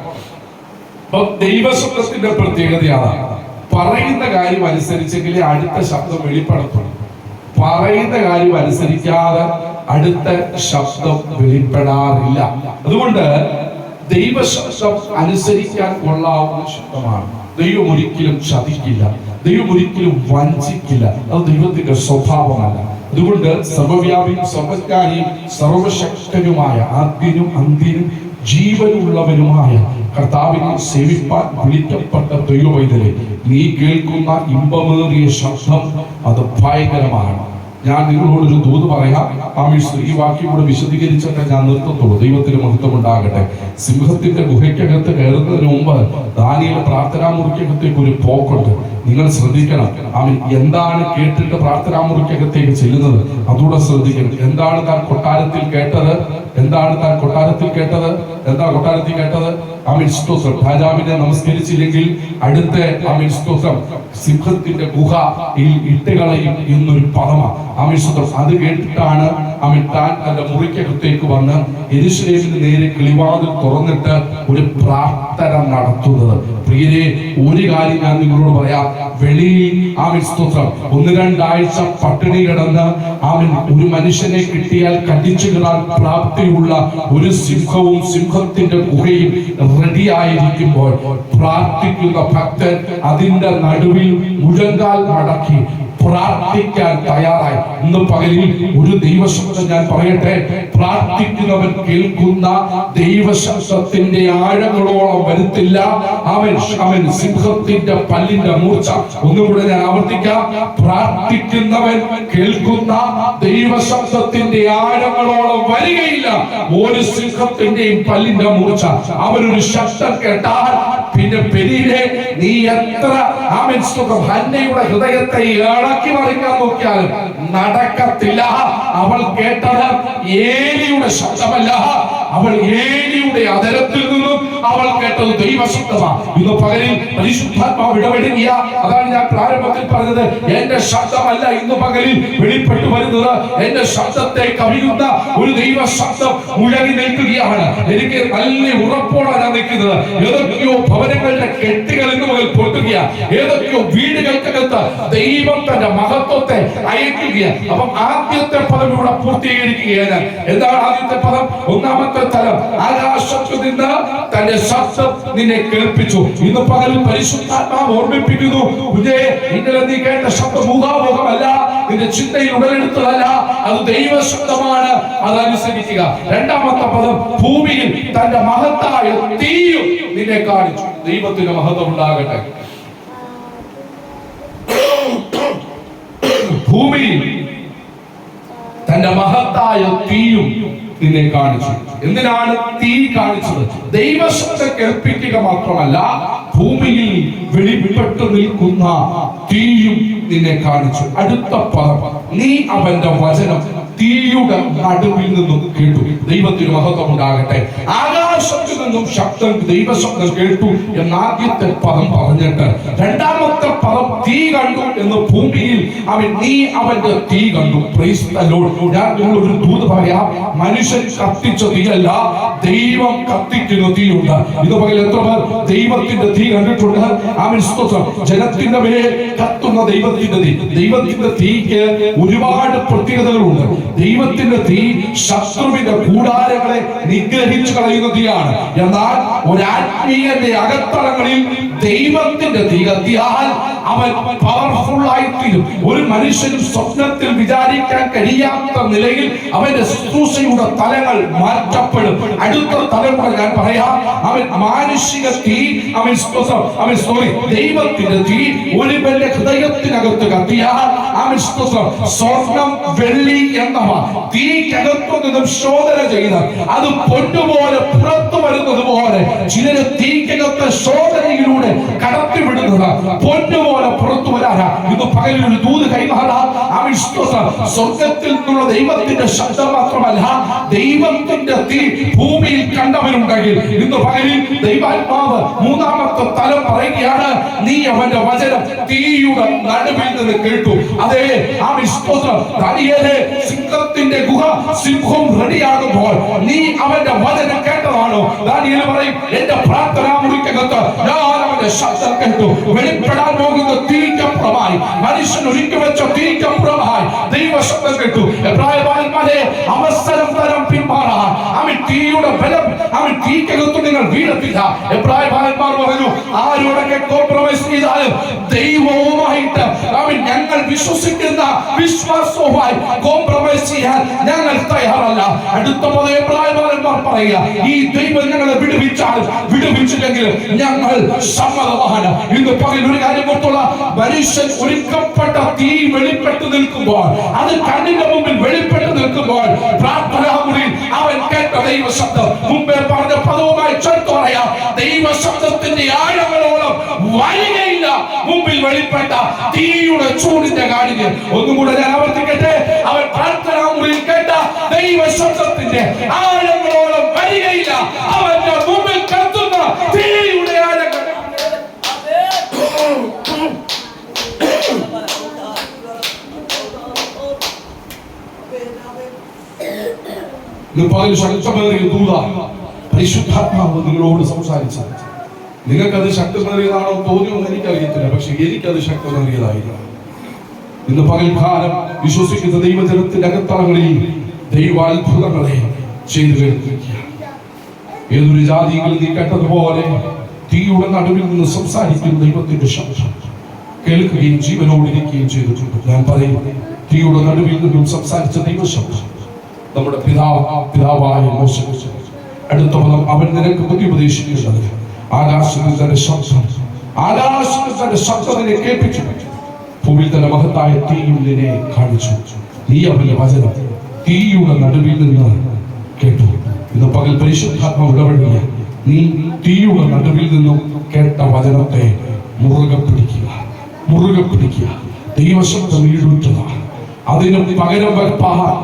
അപ്പൊ ദൈവശബ്ദത്തിന്റെ പ്രത്യേകതയാണ് പറയുന്ന കാര്യം അനുസരിച്ചെങ്കിലേ അടുത്ത ശബ്ദം വെളിപ്പെടുത്തുള്ളൂ. പറയുന്ന കാര്യം അനുസരിക്കാതെ അടുത്ത ശബ്ദം വെളിപ്പെടാറില്ല. അതുകൊണ്ട് ദൈവശബ്ദം അനുസരിക്കാൻ കൊള്ളാവുന്ന ശബ്ദമാണ്. ദൈവം ഒരിക്കലും ചതിക്കില്ല, ദൈവം ഒരിക്കലും വഞ്ചിക്കില്ല. അത് ദൈവത്തിന്റെ സ്വഭാവമല്ല. അതുകൊണ്ട് സർവ്വവ്യാപിയും സർവജ്ഞാനിയും സർവശക്തനുമായ ആദ്യനും അന്ത്യനും ജീവനുള്ളവനുമായ കർത്താവിനെ സേവിപ്പാൻ വിളിക്കപ്പെട്ട ദൈവവൈതലെ, നീ കേൾക്കുന്ന ഇമ്പമേറിയ ശബ്ദം അത് ഭയങ്കരമാണ്. ഞാൻ നിങ്ങളോടൊരു ദൂത് പറയാം. ഈ വാക്യം കൂടെ വിശദീകരിച്ചിട്ട് ഞാൻ നിർത്തത്തുള്ളൂ. ദൈവത്തിന് മഹത്വം ഉണ്ടാകട്ടെ. സിംഹത്തിന്റെ ഗുഹയ്ക്കകത്ത് കയറുന്നതിന് മുമ്പ് ദാനിയേൽ പ്രാർത്ഥനാ മുറിക്കകത്തേക്ക് ഒരു പോക്കുണ്ട്. നിങ്ങൾ ശ്രദ്ധിക്കണം. അവൻ എന്താണ് കേട്ടിട്ട് പ്രാർത്ഥനാ മുറിക്കകത്തേക്ക് ചെല്ലുന്നത് അതുകൂടെ ശ്രദ്ധിക്കണം. എന്താണ് താൻ കൊട്ടാരത്തിൽ കേട്ടത്? എന്താ കൊട്ടാരത്തിൽ കേട്ടത്? ആമേൻ സ്തോത്രം. രാജാവിനെ നമസ്കരിച്ചില്ലെങ്കിൽ അടുത്ത ആമേൻ സ്തോത്രം സിംഹത്തിന്റെ ഗുഹ ഇട്ടുകളയും എന്നൊരു പദമാണ്. ആമേൻ സ്തോത്രം. അത് കേട്ടിട്ടാണ് ആമേൻ താൻ തന്റെ മുറിക്കകത്തേക്ക് വന്ന് യെരൂശലേമിന് നേരെ കിളിവാതിൽ തുറന്നിട്ട് ഒരു പ്രാർത്ഥന നടത്തുന്നത്. പ്രിയരെ, ഒരു കാര്യം ഞാൻ നിങ്ങളോട് പറയാം. വെളിയിൽ ആമേൻ സ്തോത്രം 1-2 ആഴ്ച പട്ടിണി കിടന്ന് ആമേൻ ഒരു മനുഷ്യനെ കിട്ടിയാൽ കടിച്ചു കീറാൻ പ്രാപ്തിയുള്ള ഒരു സിംഹവും സിംഹത്തിന്റെ ഗുഹയും റെഡിയായിരിക്കുമ്പോൾ പ്രാർത്ഥിക്കുന്ന ഭക്തൻ അതിന്റെ നടുവിൽ മുഴങ്കാൽ മടക്കി പ്രാർത്ഥിക്കാൻ തയ്യാറായി. ഇന്ന് പകലിൽ ഒരു ദൈവശബ്ദം ഞാൻ പറയട്ടെ. പ്രാർത്ഥിക്കുന്നവൻ കേൾക്കുന്ന ദൈവശബ്ദത്തിന്റെ ആഴങ്ങളോളം വരുത്തില്ല. അവൻ സിംഹത്തിന്റെ പല്ലിന്റെ മൂർച്ച. ഒന്നുകൂടെ ഞാൻ ആവർത്തിക്കാം. പ്രാർത്ഥിക്കുന്നവൻ കേൾക്കുന്ന ദൈവശബ്ദത്തിന്റെ ആഴങ്ങളോളം വരികയില്ല ഒരു സിംഹത്തിന്റെയും പല്ലിന്റെ മൂർച്ച. അവരൊരു ശബ്ദം കേട്ടാൽ പിന്നെ പെരിയിലെ നീ എത്ര ഹന്നയുടെ ഹൃദയത്തെ ഇളക്കി മറിക്കാൻ നോക്കിയാലും നടക്കത്തില്ല. അവൾ കേട്ടത് ഏലിയുടെ ശബ്ദമല്ല, അവൾ ഏലിയുടെ അതരത്തിൽ നിന്നും അവൾ കേട്ടത് ദൈവശബ്ദമാണ്. ഇന്ന് പകലിൽ പരിശുദ്ധാത്മാവ് ഇടപെടുക. അതാണ് ഞാൻ പ്രാരംഭത്തിൽ പറഞ്ഞത്. എന്റെ ശബ്ദമല്ല ഇന്ന് പകലിൽ വെളിപ്പെട്ടു വരുന്നത്. എന്റെ ശബ്ദത്തെ കവിയുന്ന ഒരു ദൈവശബ്ദം മുഴങ്ങി നിൽക്കുകയാണ്. എനിക്ക് നല്ല ഉറപ്പോടെ ഞാൻ നിൽക്കുന്നത്. ഏതൊക്കെയോ ഭവനങ്ങളുടെ കെട്ടുകൾ ഇന്ന് മുതൽ പൊട്ടുകയാണ്. ഏതൊക്കെയോ വീടുകൾക്കകത്ത് ദൈവം തന്റെ മഹത്വത്തെ അയക്കുകയാണ്. അപ്പം ആദ്യത്തെ പദം ഇവിടെ പൂർത്തീകരിക്കുകയാണ്. എന്താണ് ആദ്യത്തെ പദം? ഒന്നാമത്തെ തലം, ആകാശത്തു നിന്ന് തന്റെ ശബ്ദം നിന്നെ കേൾപ്പിച്ചു. ഇന്ന് പകലിൽ പരിശുദ്ധാത്മാവ് ഓർമ്മിപ്പിക്കുന്നു. ഇന്നലെ നീ കേട്ട ശബ്ദം മുഖാമുഖമല്ല, നിന്റെ ചിന്തയിൽ ഉടലെടുത്തതല്ല, അത് ദൈവശബ്ദമാണ്. അതനുസരിക്കുക. രണ്ടാമത്തെ പദം, ഭൂമിയിൽ തന്റെ മഹത്തായ തീയും നിന്നെ കാണിച്ചു. ദൈവത്തിന്റെ മഹത്വം ഉണ്ടാകട്ടെ. ഭൂമിയിൽ തന്റെ മഹത്തായ തീയും നിന്നെ കാണിച്ചു. എന്തിനാണ് തീ കാണിച്ചത്? ദൈവശബ്ദം കേൾപ്പിക്കുക മാത്രമല്ല, ഭൂമിയിൽ വെളിപ്പെട്ടു നിൽക്കുന്ന തീയും നിന്നെ കാണിച്ചു. അടുത്ത പദം, നീ അവന്റെ വചനം തീയുടെ നടുവിൽ നിന്നും കേട്ടു. ദൈവത്തിന് മഹത്വം ഉണ്ടാകട്ടെ. ആകാശത്തിൽ നിന്നും ശബ്ദം, ദൈവശബ്ദം കേട്ടു എന്നാദ്യത്തെ പദം പറഞ്ഞിട്ട് രണ്ടാമത്തെ പദം തീ കണ്ടു എന്ന് ഭൂമിയിൽ നീ അവന്റെ തീ കണ്ടു. Praise the Lord. ഞാൻ നിങ്ങളൊരു ദൂത് പറയാം. മനുഷ്യൻ കത്തിച്ച തീയല്ല, ദൈവം കത്തിക്കുന്ന തീയുണ്ട്. ഇത് പകൽ എത്ര പേർ ദൈവത്തിന്റെ തീ കണ്ടിട്ടുണ്ട്? സ്തോത്രം. ജനത്തിന്റെ മേൽ കത്തുന്ന ദൈവത്തിന്റെ തീ. ദൈവത്തിന്റെ തീക്ക് ഒരുപാട് പ്രത്യേകതകളുണ്ട്. ദൈവത്തിന്റെ തീ ശത്രുവിന്റെ കൂടാരങ്ങളെ നിഗ്രഹിച്ചു കളയുന്ന തീയാണ്. എന്നാൽ ഒരാത്മീയന്റെ അകത്തളങ്ങളിൽ ദൈവത്തിന്റെ തീ കത്തിയാൽ അവൻ പവർഫുൾ ആയിത്തീരും. ഒരു മനുഷ്യനും സ്വപ്നത്തിൽ വിചാരിക്കാൻ കഴിയാത്ത നിലയിൽ അവന്റെ ശുശ്രൂഷയുടെ തലങ്ങൾ മാറ്റപ്പെടും. അടുത്ത തലമുറ ഞാൻ പറയാം. അവൻ മാനുഷിക തീ, ദൈവത്തിന്റെ തീ ഒരുവന്റെ ഹൃദയത്തിനകത്ത് കത്തിയാൽ സ്വർണം, വെള്ളി എന്നവ തീക്കകത്തു നിന്നും ശോധന ചെയ്ത് അത് പൊന്നുപോലെ പുറത്തു വരുന്നത് പോലെ ചിലര് തീക്കകത്ത് ശോധനയിലൂടെ കടത്തിവിടുന്നത് പൊന്നുപോലെ പുറത്തു വരാനാ. ഇത് പകലൊരു ദൂത് കൈമാറാം. സ്വർഗത്തിൽ നിന്നുള്ള ദൈവത്തിന്റെ ശബ്ദം മാത്രമല്ല, ദൈവത്തിന്റെ തീ ഭൂമിയിൽ കണ്ടവരുണ്ടെങ്കിൽ ഇന്ന് പകലിൽ ദൈവാത്മാവ് മൂന്നാമത്തെ തലം പറയുകയാണ്. നീ അവന്റെ വചനം തീയുടെ നടുവിൽ നിന്ന് കേട്ടു. അതേ ആ സ്തോത്രം. ദാനിയേലേ, സിംഹത്തിന്റെ ഗുഹ, സിംഹം റെഡിയാകുമ്പോൾ നീ അവന്റെ വചനം കേട്ടതാണോ? ദാനിയേൽ പറയും, എന്റെ പ്രാർത്ഥനാ മുറിക്കകത്ത് ഞാൻ അവന്റെ ശബ്ദം കേട്ടു. വെളിപ്പെടാൻ പോകുന്ന തീക്കപ്പുറമായി, മനുഷ്യൻ ഒരുക്കി വെച്ച തീക്കപ്പുറമായി ദൈവശബ്ദം കേട്ടു. എബ്രായന്മാരെ, അവസരം തരം പിന്മാറാൻ അവൻ തീയുടെ ബലം, അവൻ തീക്കകത്ത് നിങ്ങൾ വീഴത്തില്ല. എബ്രായന്മാർ പറഞ്ഞു, ആരോടൊക്കെ കോംപ്രമൈസ് ചെയ്താലും ദൈവവുമായിട്ട് അവൻ ഞങ്ങൾ വിശ്വസിക്കുന്ന വിശ്വാസവുമായി കോംപ്രമൈസ് ചെയ്യാൻ ഞങ്ങൾ തയ്യാറല്ല. അടുത്ത എബ്രായന്മാർ ദൂതന്മാർ പറയുക, ഈ ദൈവം ഞങ്ങളെ വിടുവിച്ചാൽ വിടുവിച്ചില്ലെങ്കിൽ ഞങ്ങൾ സമ്മതമാണ്. ഇന്ന് പകൽ ഒരു കാര്യം ഓർത്തുള്ള, മനുഷ്യൻ ഒരുക്കപ്പെട്ട തീ വെളിപ്പെട്ടു നിൽക്കുമ്പോൾ, അത് കണ്ണിന്റെ മുമ്പിൽ വെളിപ്പെട്ടു നിൽക്കുമ്പോൾ, പ്രാർത്ഥനാമുറിയിൽ അവൻ കേട്ട ദൈവ ശബ്ദം മുമ്പേ പറഞ്ഞ പദവുമായി ചേർത്ത് പറയാം, ദൈവ ശബ്ദത്തിന്റെ ആഴങ്ങളോളം വരികയില്ല മുമ്പിൽ വെളിപ്പെട്ട തീയുടെ ചൂടിന്റെ കാഠിന്യം. ഒന്നും കൂടെ ഞാൻ ആവർത്തിക്കട്ടെ, അവൻ പ്രാർത്ഥനാമുറിയിൽ കേട്ട ദൈവ ശബ്ദത്തിന്റെ ആഴങ്ങളോളം വരികയില്ല അവന്റെ മുമ്പിൽ കത്തുന്ന തീയുടെ ആഴങ്ങൾ. ശക്തമേറിയ ദൂത പരിശുദ്ധാത്മാവ് നിങ്ങളോട് സംസാരിച്ച, നിങ്ങൾക്കത് ശക്തമേറിയതാണോ തോന്നിയെന്ന് എനിക്കറിയത്തില്ല, പക്ഷെ എനിക്കത് ശക്തമേറിയതായില്ല. ഇന്ന് പകൽക്കാലം വിശ്വസിക്കുന്ന ദൈവജനത്തിന്റെ അകത്തളങ്ങളിൽ ദൈവാത്ഭുതങ്ങളെ ചെയ്തു കേൾപ്പിക്കുക. ഏതൊരു ജാതികളിൽ നീ കേട്ടതുപോലെ തീയുടെ നടുവിൽ നിന്ന് സംസാരിക്കുന്ന ദൈവത്തിന്റെ ശബ്ദം കേൾക്കുകയും ജീവനോടിരിക്കുകയും ചെയ്തിട്ടുണ്ട്. ഞാൻ പറയും, തീയുടെ നടുവിൽ നിന്നും സംസാരിച്ച ദൈവശബ്ദം നമ്മുടെ പിതാവായ മോശെ. അടുത്ത പദം, അവൻ നിനക്ക് ബുദ്ധി ഉപദേശിക്കുന്നത് ആകാശത്തിൽ തന്റെ ശബ്ദം നിന്നെ കേൾപ്പിച്ചു, ഭൂമിയിൽ തന്നെ മഹത്തായ തീയും നിന്നെ കാണിച്ചു. നീ അവന്റെ വചനം തീയുടെ നടുവിൽ നിന്ന് കേട്ടു. ഇന്ന് പകൽ പരിശുദ്ധാത്മാവ് ഇടപെടുക. നീ തീയുടെ നടുവിൽ നിന്നും കേട്ട വചനത്തെ മുറുകെ പിടിക്കുക. ദൈവശബ്ദം ഈടുറ്റുക. അതിന് പകരം വെപ്പാൻ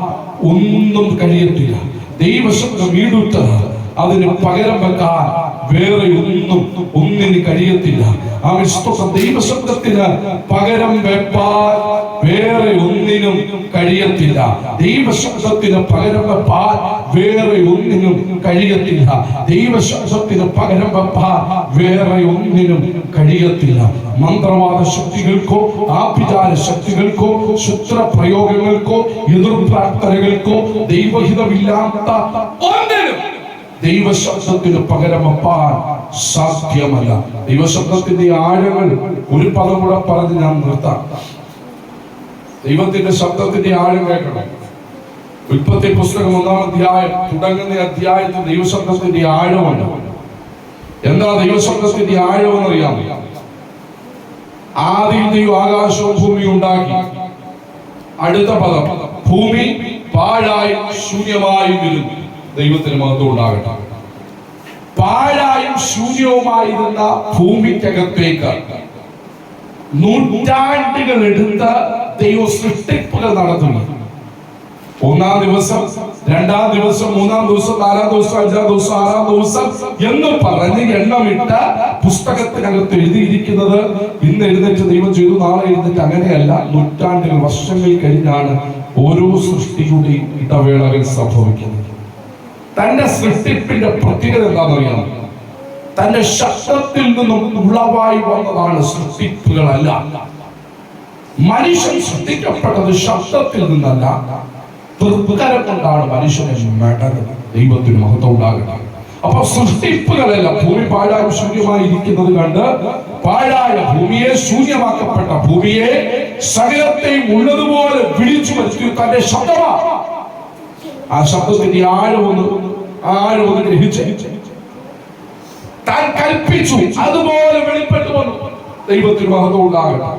ഒന്നും കഴിയത്തില്ല. ദൈവശബ്ദം ഈടുറ്റത് അതിന് പകരം വെക്കാൻ വേറെ ഒന്നിന് കഴിയത്തില്ല. ആ വിശ്വസം ദൈവശബ്ദത്തിന് പകരം വെപ്പാൻ വേറെ ഒന്നിനും കഴിയത്തില്ല. ദൈവശബ്ദത്തിന് പകരം വെപ്പാൻ വേറെ ഒന്നിനും കഴിയത്തില്ല. ദൈവശബ്ദത്തിന് പകരം വെപ്പാൻ വേറെ ഒന്നിനും കഴിയത്തില്ല. മന്ത്രവാദ ശക്തികൾക്കോ ആഭിചാര ശക്തികൾക്കോ ശുദ്രപ്രയോഗങ്ങൾക്കോ എതിർ പ്രാർത്ഥനകൾക്കോ ദൈവഹിതമില്ലാത്ത ഒന്നിനും ദൈവശബ്ദത്തിന് പകരം വെപ്പാൻ സാധ്യമല്ല. ദൈവശബ്ദത്തിന്റെ ആഴങ്ങൾ ഒരു പദം കൂടെ പറഞ്ഞ് ഞാൻ നിർത്താം. ദൈവത്തിന്റെ ശബ്ദത്തിന്റെ ആഴം കേൾക്കണം. ഉൽപ്പത്തി പുസ്തകം 1-ാം അധ്യായം തുടങ്ങുന്ന അധ്യായത്തിൽ ദൈവശബ്ദത്തിന്റെ ആഴമുണ്ട്. എന്താ ദൈവശബ്ദത്തിന്റെ ആഴം എന്നറിയാം? ആദ്യം ദൈവം ആകാശവും ഭൂമിയും ഉണ്ടാക്കി. അടുത്ത പദം, ഭൂമി പാഴായി ശൂന്യമായും ഇരുന്നു. ദൈവത്തിന് മഹത്വം ഉണ്ടാകട്ടെ. പാഴായും ശൂന്യവുമായിരുന്ന ഭൂമിക്കകത്തേക്ക് നൂറ്റാണ്ടുകൾ എടുത്ത ദൈവ സൃഷ്ടിപ്പുകൾ നടത്തുന്നു. 1-ാം ദിവസം, 2-ാം ദിവസം, 3-ാം ദിവസം, 4-ാം ദിവസം, 5-ാം ദിവസം, 6-ാം ദിവസം എന്ന് പറഞ്ഞ് എണ്ണമിട്ട പുസ്തകത്തിനകത്ത് എഴുതിയിരിക്കുന്നത് ഇന്ന് എഴുന്നേറ്റ് ദൈവം ചെയ്തു, നാളെ എഴുന്നേറ്റ് അങ്ങനെയല്ല. നൂറ്റാണ്ടുകൾ, വർഷങ്ങൾ കഴിഞ്ഞാണ് ഓരോ സൃഷ്ടിയുടെയും ഇടവേളകൾ സംഭവിക്കുന്നത്. തന്റെ സൃഷ്ടിപ്പിന്റെ പ്രത്യേകത എന്താണെന്നറിയാം? തന്റെ ശബ്ദത്തിൽ നിന്നും ഉളവായി വന്നതാണ് സൃഷ്ടിപ്പുകളല്ല. മനുഷ്യൻ സൃഷ്ടിക്കപ്പെട്ടത് ശബ്ദത്തിൽ നിന്നല്ല, തൃക്കരം കൊണ്ടാണ് മനുഷ്യനെ മെടരുന്നത്. ദൈവത്തിന് മഹത്വം ഉണ്ടാകട്ടെ. അപ്പൊ സൃഷ്ടിപ്പുകളല്ല. ഭൂമി പാഴായി ശൂന്യമായി ഇരിക്കുന്നത് കണ്ട് പാഴായ ഭൂമിയെ, ശൂന്യമാക്കപ്പെട്ട ഭൂമിയെ, സകലത്തെയും ഉള്ളതുപോലെ വിളിച്ചു വരുത്തി തന്റെ ശബ്ദമാണ്. ആ ശബ്ദത്തിന്റെ ആഴമൊന്ന് ഗ്രഹിച്ച് താൻ കൽപ്പിച്ചു, അതുപോലെ വെളിപ്പെട്ടു വന്നു. ദൈവത്തിന് മഹത്വം ഉണ്ടാകട്ടെ.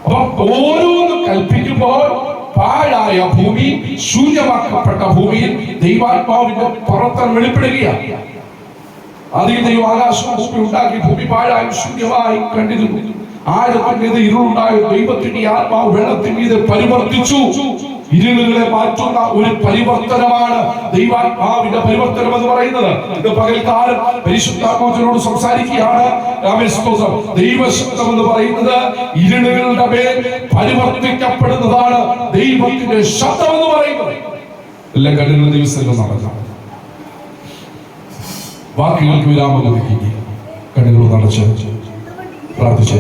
അപ്പൊ ഓരോന്ന് കൽപ്പിക്കുമ്പോൾ പാഴായ ഭൂമി, ശൂന്യമാക്കപ്പെട്ട ഭൂമിയിൽ ദൈവാത്മാവിന്റെ പ്രവർത്തനം വെളിപ്പെടുകയാണ്. അതിൽ ദൈവം ആകാശവും ഭൂമി ഉണ്ടാക്കി. ഭൂമി പാഴായും ശൂന്യമായി കണ്ടിരുന്നു. ആഴത്തിന്റേത് ഇരുളുണ്ടായ ദൈവത്തിന്റെ ആത്മാവ് വെള്ളത്തിന്റേത് പരിവർത്തിച്ചു. ഇരുളുകളെ മാറ്റുന്ന ഒരു പരിവർത്തനമാണ് ദൈവാത്മാവിന്റെ പരിവർത്തനം എന്ന് പറയുന്നത്. ഇത് പകൽക്കാലം പരിശുദ്ധാത്മാവിനോട് സംസാരിക്കുകയാണ്. ദൈവശബ്ദം എന്ന് പറയുന്നത് ഇരുളുകളുടെ മേൽ പരിവർത്തിക്കപ്പെടുന്നതാണ് ദൈവത്തിന്റെ ശബ്ദം എന്ന് പറയുന്നത്. എല്ലാ കണ്ണുകളും ദിവസവും നടക്കാം. വാക്കുകൾക്ക് വിരാമം ലഭിക്കുക. കണ്ണുകൾ നടച്ച് പ്രാർത്ഥിച്ചു.